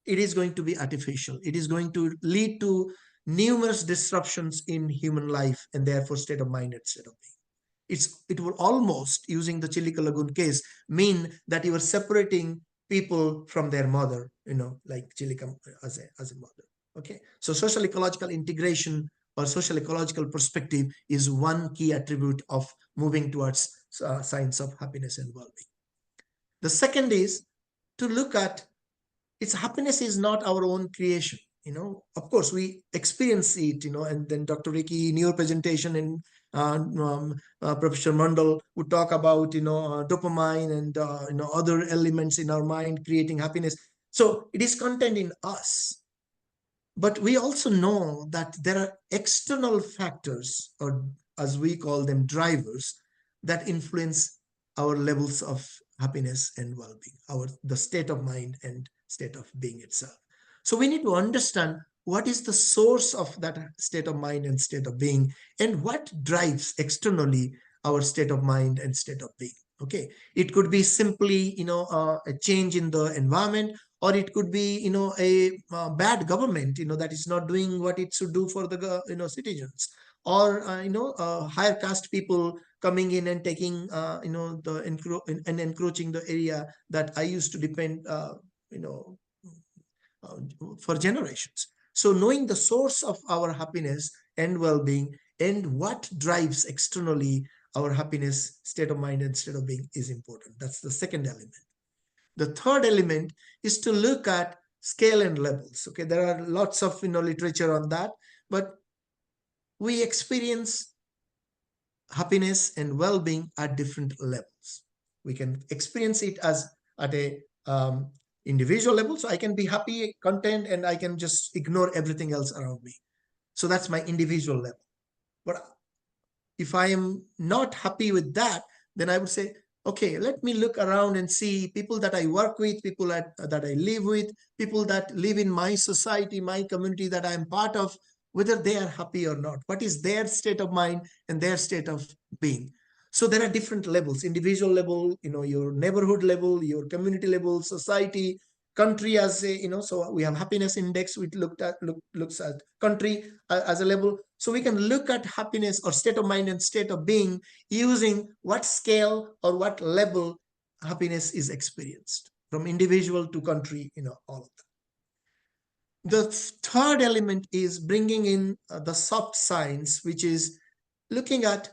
it is going to be artificial. It is going to lead to numerous disruptions in human life, and therefore state of mind and state of being. It will almost, using the Chilica Lagoon case, mean that you are separating people from their mother, like Chilica as a mother. Okay, so social ecological integration or social ecological perspective is one key attribute of moving towards science of happiness and well-being. The second is to look at its happiness is not our own creation. Of course we experience it, and then Dr. Ricky in your presentation, and Professor Mandal would talk about dopamine and other elements in our mind creating happiness. So it is contained in us, but we also know that there are external factors, or as we call them, drivers, that influence our levels of happiness and well-being, the state of mind and state of being itself. So we need to understand what is the source of that state of mind and state of being, and what drives externally our state of mind and state of being. Okay, it could be simply a change in the environment, or it could be a bad government that is not doing what it should do for the citizens, or higher caste people coming in and taking and encroaching the area that I used to depend you know uh, for generations. So knowing the source of our happiness and well-being, and what drives externally our happiness, state of mind and state of being, is important. That's the second element. The third element is to look at scale and levels. Okay, there are lots of literature on that, but we experience happiness and well-being at different levels. We can experience it as at a individual level. So I can be happy, content, and I can just ignore everything else around me. So that's my individual level. But if I am not happy with that, then I would say, okay, let me look around and see people that I work with, people that I live with, people that live in my society, my community that I'm part of, whether they are happy or not. What is their state of mind and their state of being? So there are different levels: individual level, your neighborhood level, your community level, society, country as a, so we have happiness index, which looks at country as a level. So we can look at happiness or state of mind and state of being using what scale or what level happiness is experienced, from individual to country, all of that. The third element is bringing in the soft science, which is looking at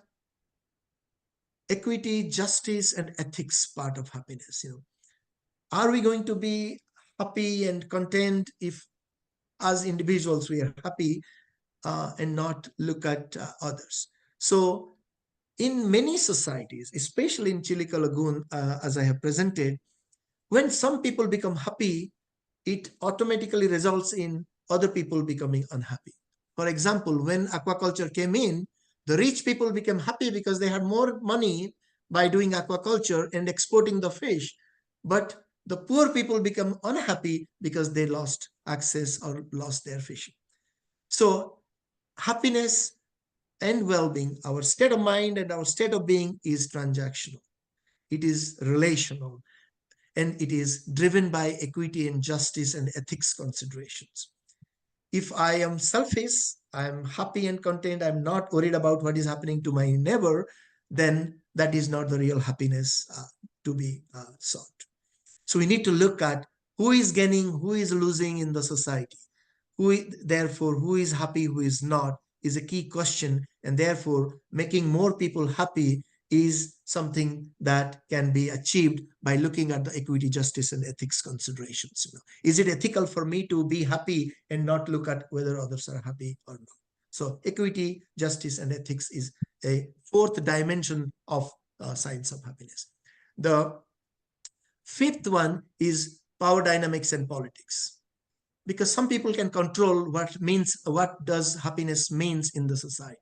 equity, justice, and ethics part of happiness. Are we going to be happy and content if, as individuals, we are happy and not look at others? So, in many societies, especially in Chilica Lagoon, as I have presented, when some people become happy, it automatically results in other people becoming unhappy. For example, when aquaculture came in, the rich people became happy because they had more money by doing aquaculture and exporting the fish. But the poor people become unhappy because they lost access or lost their fishing. So, happiness and well being, our state of mind and our state of being is transactional, it is relational, and it is driven by equity and justice and ethics considerations. If I am selfish, I'm happy and content, I'm not worried about what is happening to my neighbor, then that is not the real happiness to be sought. So we need to look at who is gaining, who is losing in the society. Therefore, who is happy, who is not, is a key question. And therefore, making more people happy is something that can be achieved by looking at the equity, justice, and ethics considerations. Is it ethical for me to be happy and not look at whether others are happy or not? So, equity, justice, and ethics is a fourth dimension of science of happiness. The fifth one is power dynamics and politics, because some people can control what does happiness means in the society.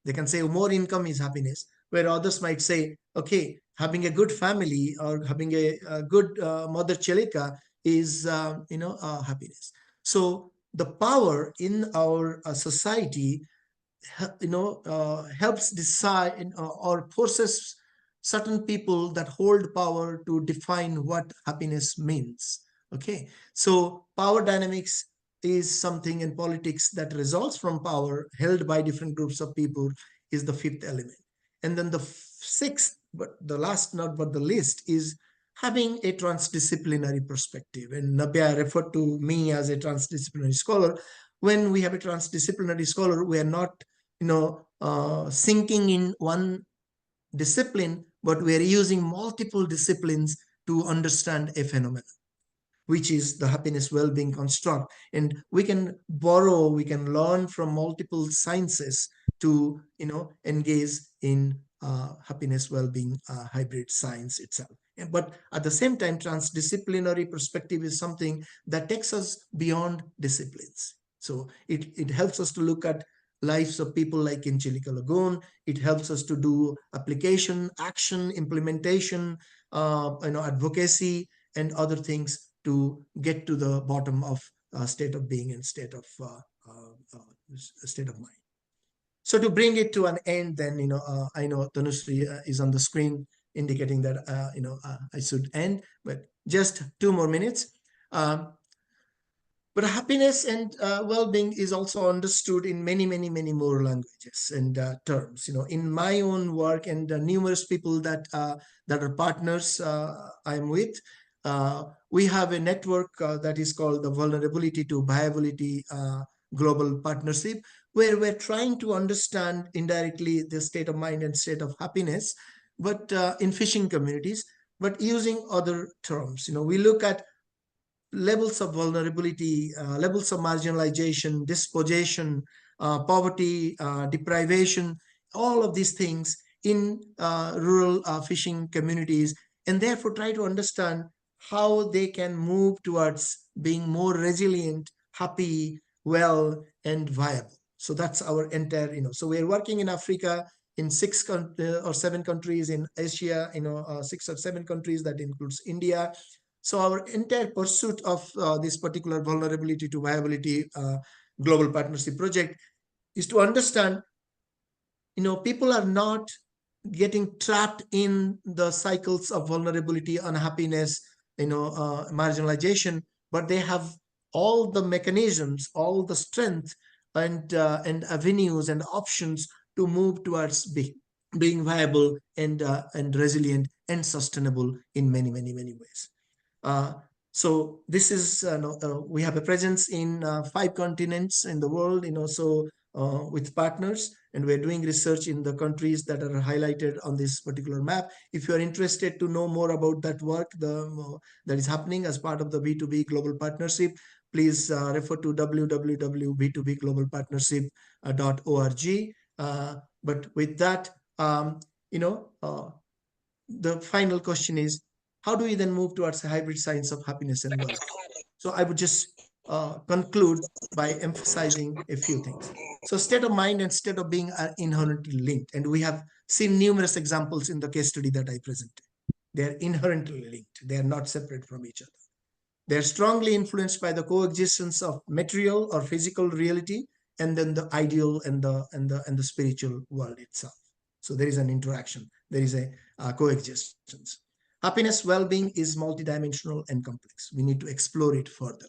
They can say, oh, more income is happiness, where others might say, okay, having a good family or having a good mother chelika is happiness. So the power in our society helps decide or forces certain people that hold power to define what happiness means. Okay, so power dynamics is something in politics that results from power held by different groups of people, is the fifth element. And then the sixth, but the last not but the least, is having a transdisciplinary perspective. And Nabia referred to me as a transdisciplinary scholar. When we have a transdisciplinary scholar, we are not sinking in one discipline, but we are using multiple disciplines to understand a phenomenon, which is the happiness well-being construct. And we can borrow, we can learn from multiple sciences to engage in happiness well-being hybrid science itself. But at the same time, transdisciplinary perspective is something that takes us beyond disciplines. So it helps us to look at lives of people like in Chilica Lagoon. It helps us to do application, action, implementation, advocacy, and other things to get to the bottom of state of being and state of mind. So to bring it to an end, then I know Tanushree is on the screen indicating that I should end, but just 2 more minutes. But happiness and well-being is also understood in many, many, many more languages and terms. In my own work and numerous people that are partners I'm with, we have a network that is called the Vulnerability to Viability Global Partnership, where we're trying to understand indirectly the state of mind and state of happiness, but in fishing communities, but using other terms. We look at levels of vulnerability, levels of marginalization, dispossession, poverty, deprivation, all of these things in rural fishing communities, and therefore try to understand how they can move towards being more resilient, happy, well, and viable. So that's our entire, so we're working in Africa in 6 or 7 countries, in Asia, 6 or 7 countries, that includes India. So our entire pursuit of this particular vulnerability to viability global partnership project is to understand, people are not getting trapped in the cycles of vulnerability, unhappiness, marginalization, but they have all the mechanisms, all the strength, and avenues and options to move towards being viable and resilient and sustainable in many, many, many ways. So this is we have a presence in 5 continents in the world. So with partners, and we're doing research in the countries that are highlighted on this particular map. If you are interested to know more about that work that is happening as part of the B2B Global Partnership, please refer to www.b2bglobalpartnership.org. But with that, you know, the final question is, how do we then move towards a hybrid science of happiness and well? So I would just conclude by emphasizing a few things. So state of mind and state of being are inherently linked, and we have seen numerous examples in the case study that I presented. They are inherently linked. They are not separate from each other. They are strongly influenced by the coexistence of material or physical reality, and then the ideal and the spiritual world itself. So there is an interaction. There is a coexistence. Happiness, well-being is multidimensional and complex. We need to explore it further,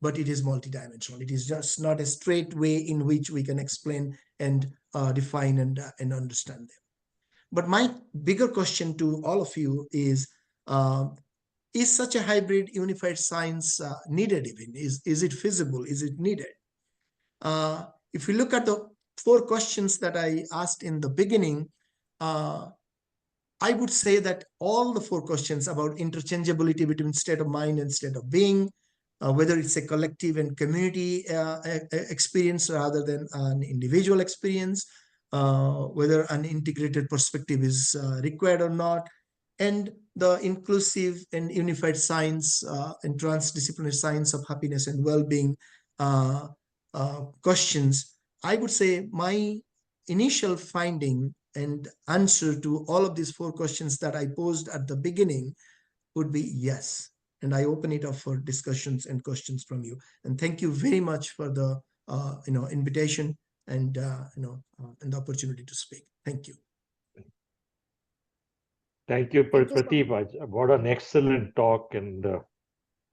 but it is multidimensional. It is just not a straight way in which we can explain and define and understand them. But my bigger question to all of you is such a hybrid unified science needed even? Is it feasible? Is it needed? If we look at the four questions that I asked in the beginning, uh, I would say that all the four questions about interchangeability between state of mind and state of being, whether it's a collective and community experience rather than an individual experience, whether an integrated perspective is required or not, and the inclusive and unified science and transdisciplinary science of happiness and well-being questions, I would say my initial finding and answer to all of these four questions that I posed at the beginning would be yes. And I open it up for discussions and questions from you. And thank you very much for the invitation and and the opportunity to speak. Thank you. Thank you, Thank you so Prateep. What an excellent talk. And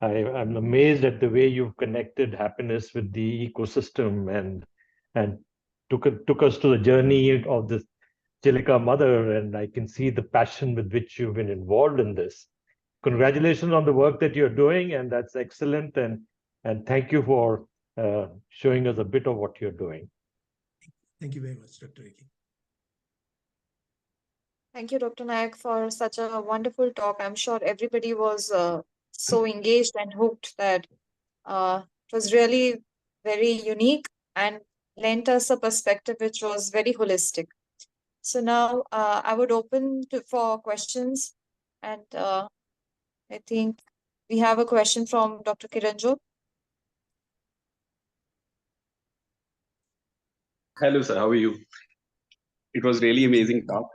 I'm amazed at the way you've connected happiness with the ecosystem and took us to the journey of the Chilika mother. And I can see the passion with which you've been involved in this. Congratulations on the work that you're doing, and that's excellent. And thank you for showing us a bit of what you're doing. Thank you very much, Dr. Ricky. Thank you, Dr. Nayak, for such a wonderful talk. I'm sure everybody was so engaged and hooked that it was really very unique and lent us a perspective which was very holistic. So now I would open for questions, and I think we have a question from Dr. Kiranjot. Hello, sir. How are you? It was really amazing talk.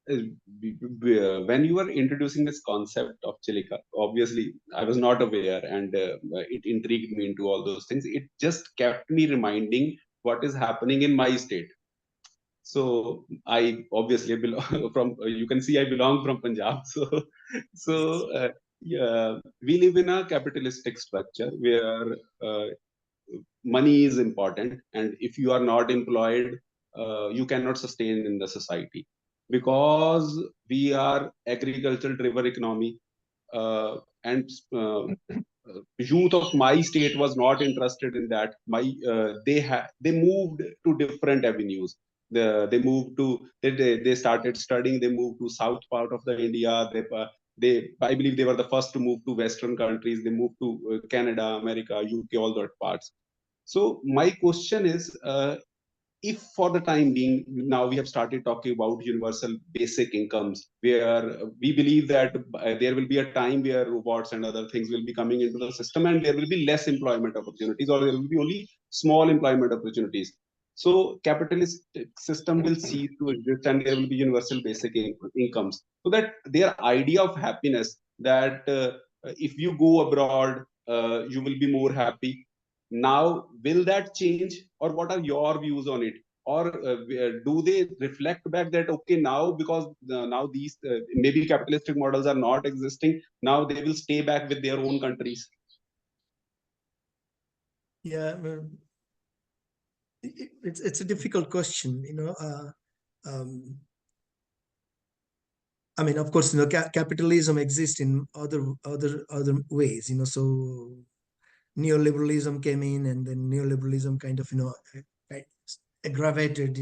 When you were introducing this concept of Chilika, obviously I was not aware, and it intrigued me into all those things. It just kept me reminding what is happening in my state. So I obviously belong from. You can see I belong from Punjab. So yeah, we live in a capitalistic structure where money is important, and if you are not employed, you cannot sustain in the society, because we are agricultural driven economy, and youth of my state was not interested in that. They moved to different avenues. They moved to they started studying. They moved to south part of the India. They I believe they were the first to move to western countries. They moved to Canada, America, UK, all that parts. So my question is, if for the time being, now we have started talking about universal basic incomes, where we believe that there will be a time where robots and other things will be coming into the system, and there will be less employment opportunities, or there will be only small employment opportunities. So capitalist system will cease to exist, and there will be universal basic incomes. So that their idea of happiness, that if you go abroad, you will be more happy. Now will that change, or what are your views on it? Or do they reflect back that, okay, now because now these maybe capitalistic models are not existing, now they will stay back with their own countries? Yeah, it's a difficult question, I mean, of course, capitalism exists in other ways, so neoliberalism came in, and then neoliberalism kind of aggravated,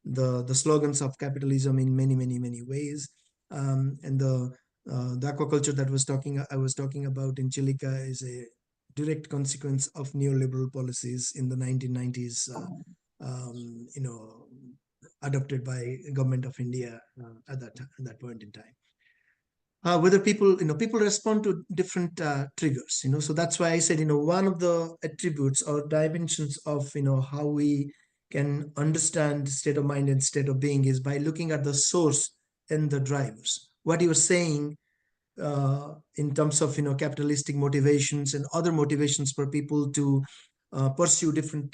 the slogans of capitalism in many ways. And the aquaculture that I was talking about in Chilica is a direct consequence of neoliberal policies in the 1990s, adopted by government of India at that point in time. Whether people respond to different triggers, so that's why I said, one of the attributes or dimensions of, how we can understand state of mind and state of being is by looking at the source and the drivers. What you were saying in terms of, capitalistic motivations and other motivations for people to pursue different,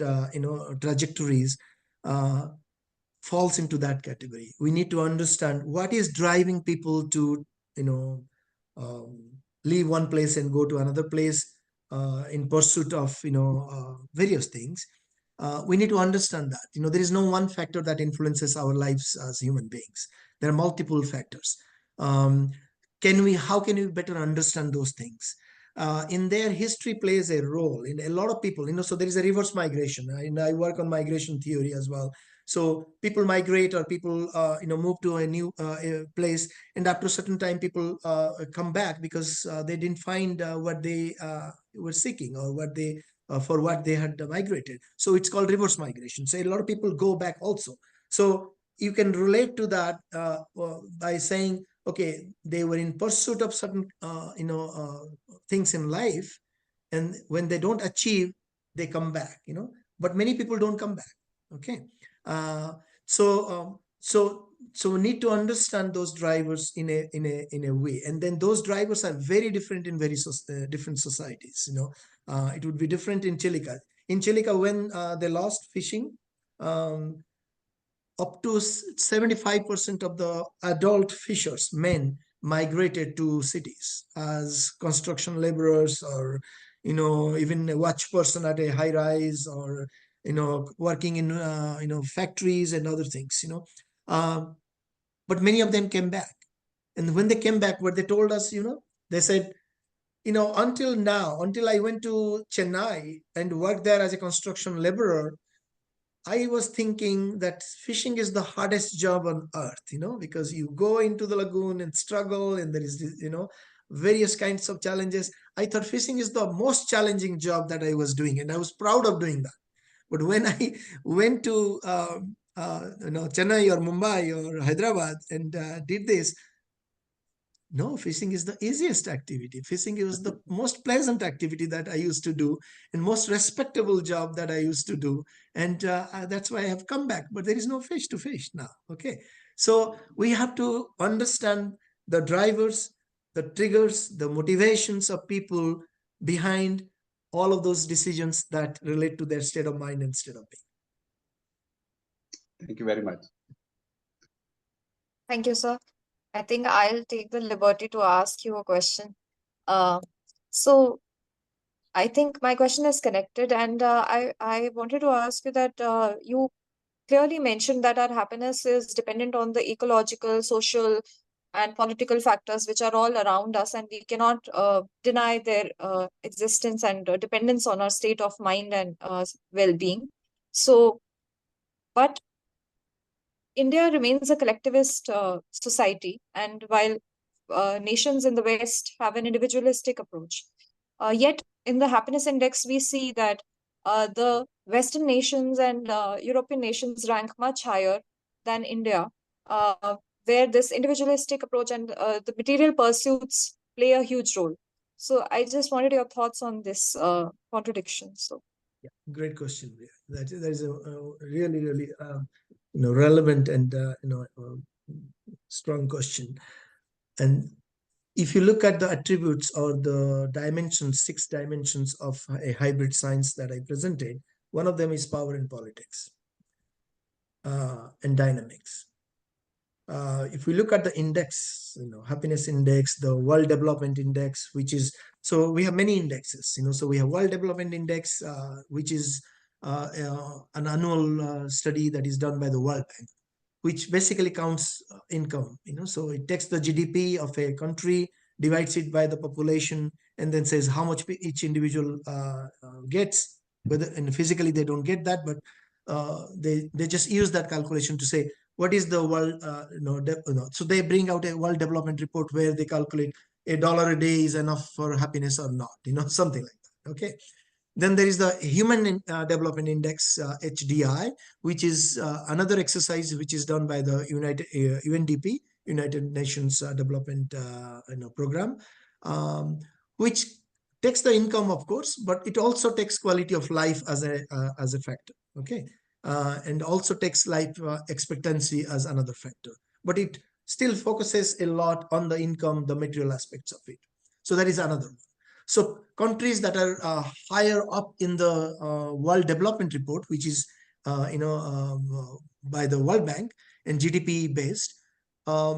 trajectories, uh, falls into that category. We need to understand what is driving people to, you know, um, leave one place and go to another place in pursuit of, various things. We need to understand that, there is no one factor that influences our lives as human beings. There are multiple factors. Um, how can we better understand those things? In their history plays a role in a lot of people, so there is a reverse migration, and I work on migration theory as well. So people migrate, or people move to a new place, and after a certain time people come back because they didn't find what they were seeking, or what they for what they had migrated. So it's called reverse migration. So a lot of people go back also. So you can relate to that by saying, okay, they were in pursuit of certain things in life, and when they don't achieve, they come back, but many people don't come back. Okay. uh, so we need to understand those drivers in a way, and then those drivers are very different in different societies. It would be different in Chilica. When they lost fishing, um, up to 75% of the adult fishers, men, migrated to cities as construction laborers, or even a watch person at a high rise, or working in factories and other things. Um, but many of them came back, and when they came back, what they told us, they said, until now, until I went to Chennai and worked there as a construction laborer, I was thinking that fishing is the hardest job on earth, because you go into the lagoon and struggle, and there is, various kinds of challenges. I thought fishing is the most challenging job that I was doing, and I was proud of doing that. But when I went to, Chennai or Mumbai or Hyderabad and did this, no, fishing is the easiest activity. Fishing was the most pleasant activity that I used to do, and most respectable job that I used to do. And that's why I have come back. But there is no fish to fish now. Okay. So we have to understand the drivers, the triggers, the motivations of people behind all of those decisions that relate to their state of mind and state of being. Thank you very much. Thank you, sir. I think I'll take the liberty to ask you a question. So I think my question is connected, and I wanted to ask you that you clearly mentioned that our happiness is dependent on the ecological, social, and political factors which are all around us, and we cannot deny their existence and dependence on our state of mind and well-being. So, but India remains a collectivist society, and while nations in the West have an individualistic approach, yet in the happiness index, we see that the Western nations and European nations rank much higher than India, where this individualistic approach and the material pursuits play a huge role. So I just wanted your thoughts on this contradiction. So. Yeah, great question. That is a really relevant and strong question. And if you look at the attributes or the dimensions, 6 dimensions of a hybrid science that I presented, one of them is power and politics and dynamics. If we look at the index, happiness index, the World Development Index, which is, so we have many indexes, so we have World Development Index, which is an annual study that is done by the World Bank, which basically counts income, so it takes the GDP of a country, divides it by the population, and then says how much each individual gets, whether, and physically they don't get that, but they just use that calculation to say what is the world, so they bring out a world development report where they calculate $1 a day is enough for happiness or not, something like that. Okay. Then there is the Human Development Index, HDI, which is another exercise which is done by the UNDP, United Nations Development Program, which takes the income, of course, but it also takes quality of life as a factor. Okay, and also takes life expectancy as another factor, but it still focuses a lot on the income, the material aspects of it. So that is another one. So countries that are higher up in the World Development Report, which is by the World Bank and GDP based,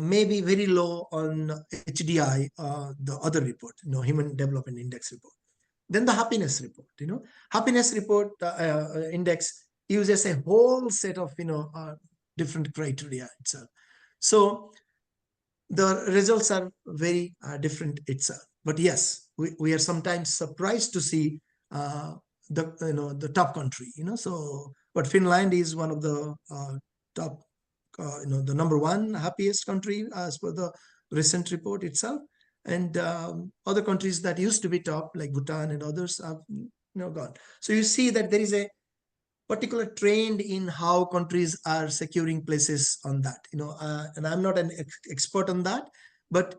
may be very low on HDI, the other report, Human Development Index report. Then the happiness report, happiness report index uses a whole set of different criteria itself. So the results are very different itself. But yes, we are sometimes surprised to see the top country. So but Finland is one of the top, the number 1 happiest country as per the recent report itself. And other countries that used to be top, like Bhutan and others, have gone. So you see that there is a particular trend in how countries are securing places on that, and I'm not an expert on that, but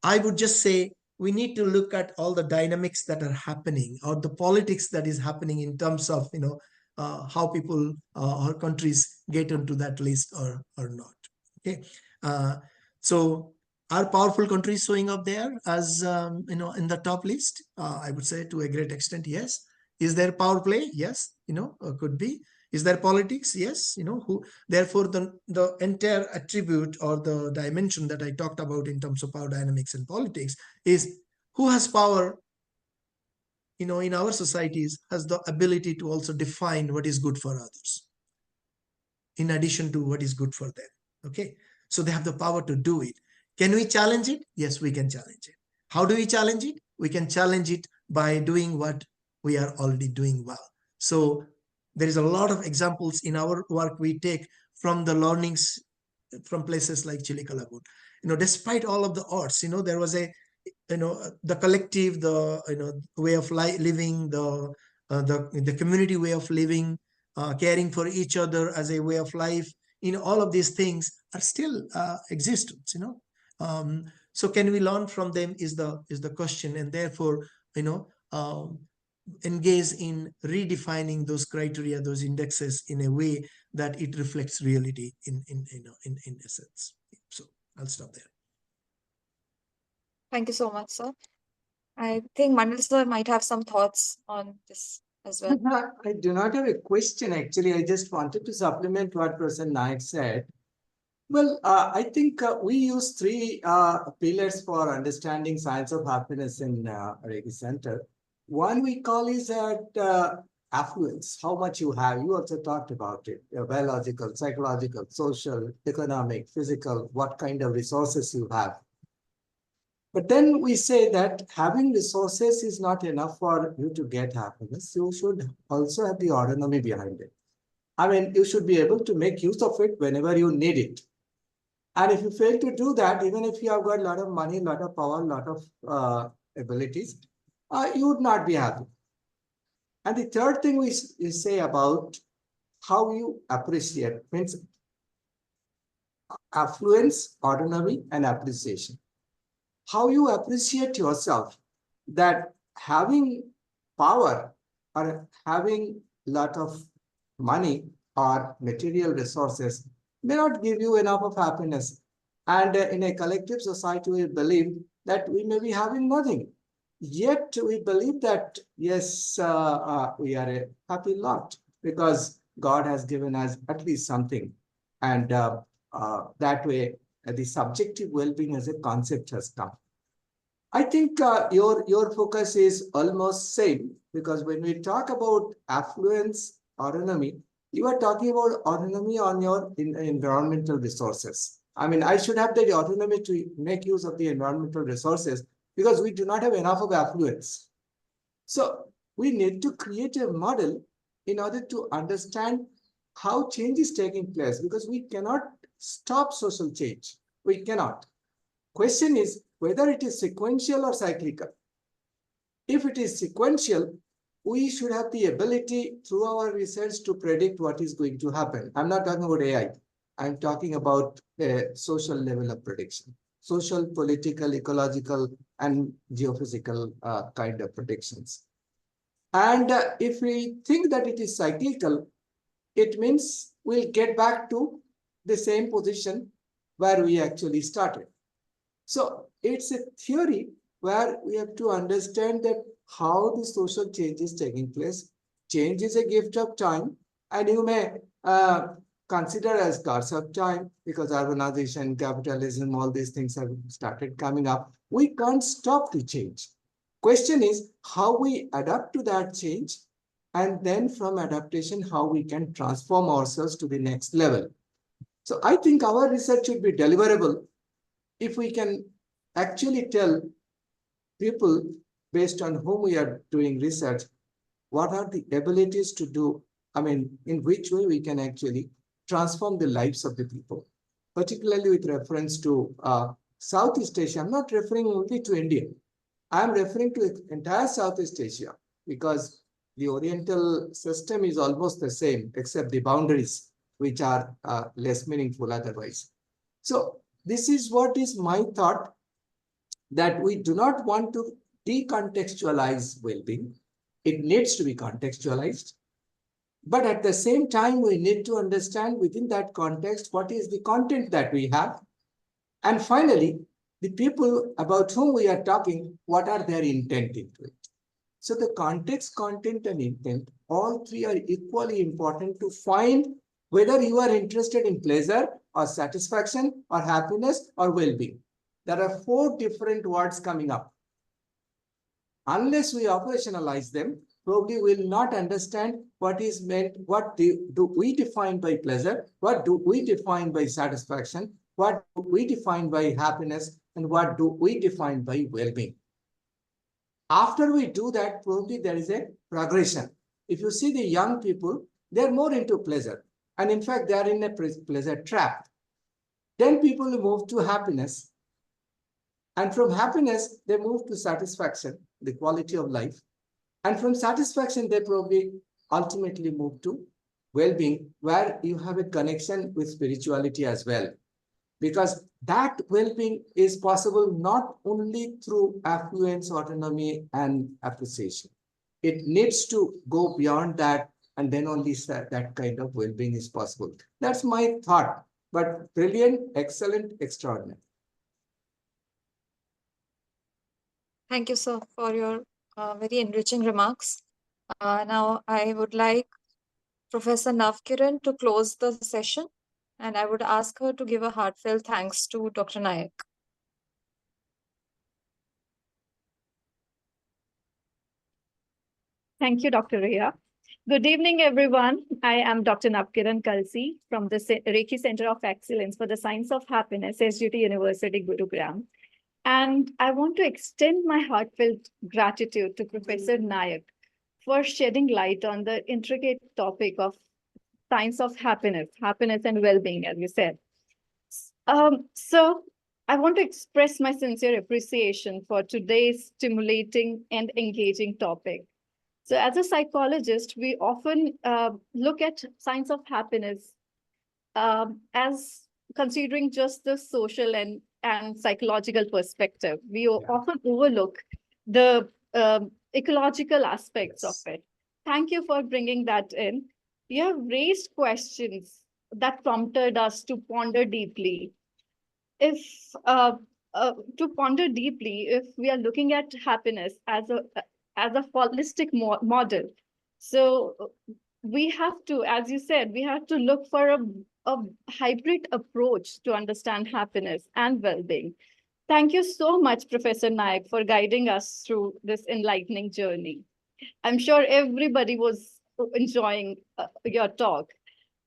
I would just say we need to look at all the dynamics that are happening, or the politics that is happening in terms of how people or countries get into that list or not. Okay, so are powerful countries showing up there as in the top list? I would say to a great extent, yes. Is there power play? Yes, could be. Is there politics? Yes, therefore the entire attribute or the dimension that I talked about in terms of power dynamics and politics is who has power, in our societies, has the ability to also define what is good for others, in addition to what is good for them. Okay, so they have the power to do it. Can we challenge it? Yes, we can challenge it. How do we challenge it? We can challenge it by doing what we are already doing well. So there is a lot of examples in our work we take from the learnings from places like Chilikalabut. Despite all of the odds, there was the collective, the way of living, the community way of living, caring for each other as a way of life. All of these things are still existence. So can we learn from them is the question, and therefore engage in redefining those criteria, those indexes, in a way that it reflects reality in essence. So I'll stop there. Thank you so much, sir. I think Mandal sir might have some thoughts on this as well. I do not have a question, actually. I just wanted to supplement what Professor Nayak said. Well, I think we use 3 pillars for understanding science of happiness in Reiki Center. One we call is that affluence, how much you have. You also talked about it, biological, psychological, social, economic, physical, what kind of resources you have. But then we say that having resources is not enough for you to get happiness. You should also have the autonomy behind it. I mean, you should be able to make use of it whenever you need it. And if you fail to do that, even if you have got a lot of money, a lot of power, a lot of abilities, you would not be happy. And the third thing we say about how you appreciate means affluence, autonomy, and appreciation. How you appreciate yourself, that having power or having a lot of money or material resources may not give you enough of happiness. And in a collective society, we believe that we may be having nothing. Yet we believe that, yes, we are a happy lot because God has given us at least something. And that way, the subjective well-being as a concept has come. I think your focus is almost same, because when we talk about affluence, autonomy, you are talking about autonomy on your environmental resources. I mean, I should have the autonomy to make use of the environmental resources because we do not have enough of affluence. So we need to create a model in order to understand how change is taking place, because we cannot stop social change. We cannot. Question is whether it is sequential or cyclical. If it is sequential, we should have the ability through our research to predict what is going to happen. I'm not talking about AI. I'm talking about a social level of prediction, social, political, ecological, and geophysical kind of predictions. And if we think that it is cyclical, it means we'll get back to the same position where we actually started. So it's a theory where we have to understand that how the social change is taking place. Change is a gift of time, and you may consider as curse of time, because urbanization, capitalism, all these things have started coming up. We can't stop the change. Question is how we adapt to that change, and then from adaptation, how we can transform ourselves to the next level. So I think our research should be deliverable if we can actually tell people based on whom we are doing research, what are the abilities to do, I mean, in which way we can actually transform the lives of the people, particularly with reference to Southeast Asia. I'm not referring only to India. I'm referring to entire Southeast Asia, because the Oriental system is almost the same, except the boundaries, which are less meaningful otherwise. So this is what is my thought, that we do not want to decontextualize well-being. It needs to be contextualized. But at the same time, we need to understand within that context, what is the content that we have. And finally, the people about whom we are talking, what are their intent into it. So the context, content, and intent, all three are equally important to find whether you are interested in pleasure or satisfaction or happiness or well-being. There are 4 different words coming up. Unless we operationalize them, probably will not understand what is meant, what do we define by pleasure, what do we define by satisfaction, what do we define by happiness, and what do we define by well-being. After we do that, probably there is a progression. If you see the young people, they're more into pleasure. And in fact, they are in a pleasure trap. Then people move to happiness. And from happiness, they move to satisfaction, the quality of life. And from satisfaction, they probably ultimately move to well-being, where you have a connection with spirituality as well. Because that well-being is possible not only through affluence, autonomy, and appreciation. It needs to go beyond that, and then only that kind of well-being is possible. That's my thought. But brilliant, excellent, extraordinary. Thank you, sir, for your very enriching remarks. Now, I would like Professor Navkiran to close the session, and I would ask her to give a heartfelt thanks to Dr. Nayak. Thank you, Dr. Ria. Good evening, everyone. I am Dr. Navkiran Kalsi from the Reiki Center of Excellence for the Science of Happiness, SGT University, Gurugram. And I want to extend my heartfelt gratitude to Professor Nayak for shedding light on the intricate topic of science of happiness and well-being, as you said. So I want to express my sincere appreciation for today's stimulating and engaging topic. So as a psychologist, we often look at science of happiness as considering just the social and psychological perspective. We often overlook the ecological aspects of it. Thank you for bringing that in. You have raised questions that prompted us to ponder deeply. If we are looking at happiness as a holistic model, so we have to, as you said, we have to look for a hybrid approach to understand happiness and well-being. Thank you so much, Professor Nayak, for guiding us through this enlightening journey. I'm sure everybody was enjoying your talk,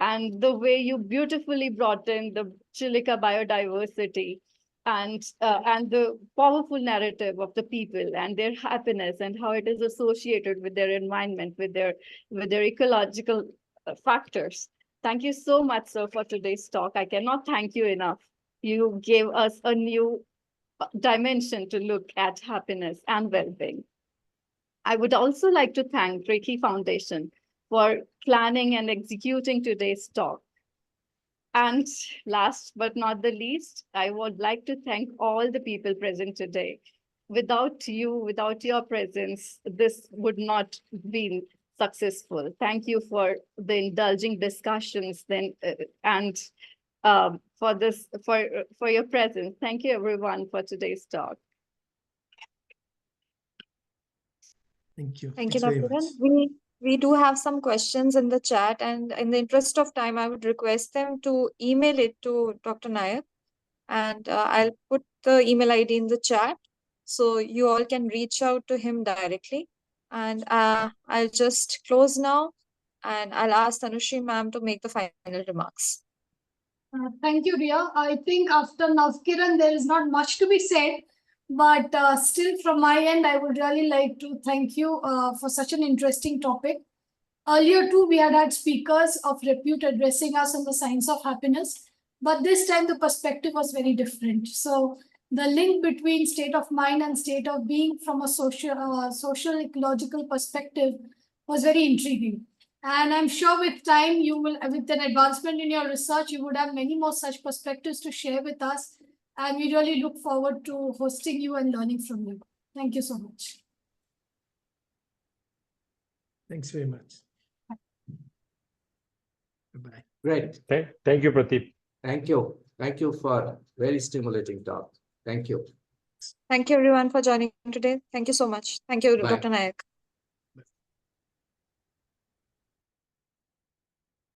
and the way you beautifully brought in the Chilika biodiversity and the powerful narrative of the people and their happiness and how it is associated with their environment, with their ecological factors. Thank you so much, sir, for today's talk. I cannot thank you enough. You gave us a new dimension to look at happiness and well-being. I would also like to thank Reiki Foundation for planning and executing today's talk. And last but not the least, I would like to thank all the people present today. Without you, without your presence, this would not be successful. Thank you for the indulging discussions and for your presence. Thank you everyone for today's talk. Thank you. Thank you, Thanks very Dr. much. We do have some questions in the chat, and in the interest of time, I would request them to email it to Dr. Nayak, and I'll put the email ID in the chat so you all can reach out to him directly. And I'll just close now, and I'll ask Tanushri ma'am to make the final remarks. Thank you, Ria. I think after Navkiran, there is not much to be said, but still from my end, I would really like to thank you for such an interesting topic. Earlier too, we had speakers of repute addressing us on the science of happiness, but this time the perspective was very different. So the link between state of mind and state of being from a social ecological perspective was very intriguing. And I'm sure with time, you will, with an advancement in your research, you would have many more such perspectives to share with us. And we really look forward to hosting you and learning from you. Thank you so much. Thanks very much. Bye-bye. Great. Thank you, Pradeep. Thank you. Thank you for very stimulating talk. Thank you. Thank you everyone for joining today. Thank you so much. Thank you, Bye. Dr. Nayak.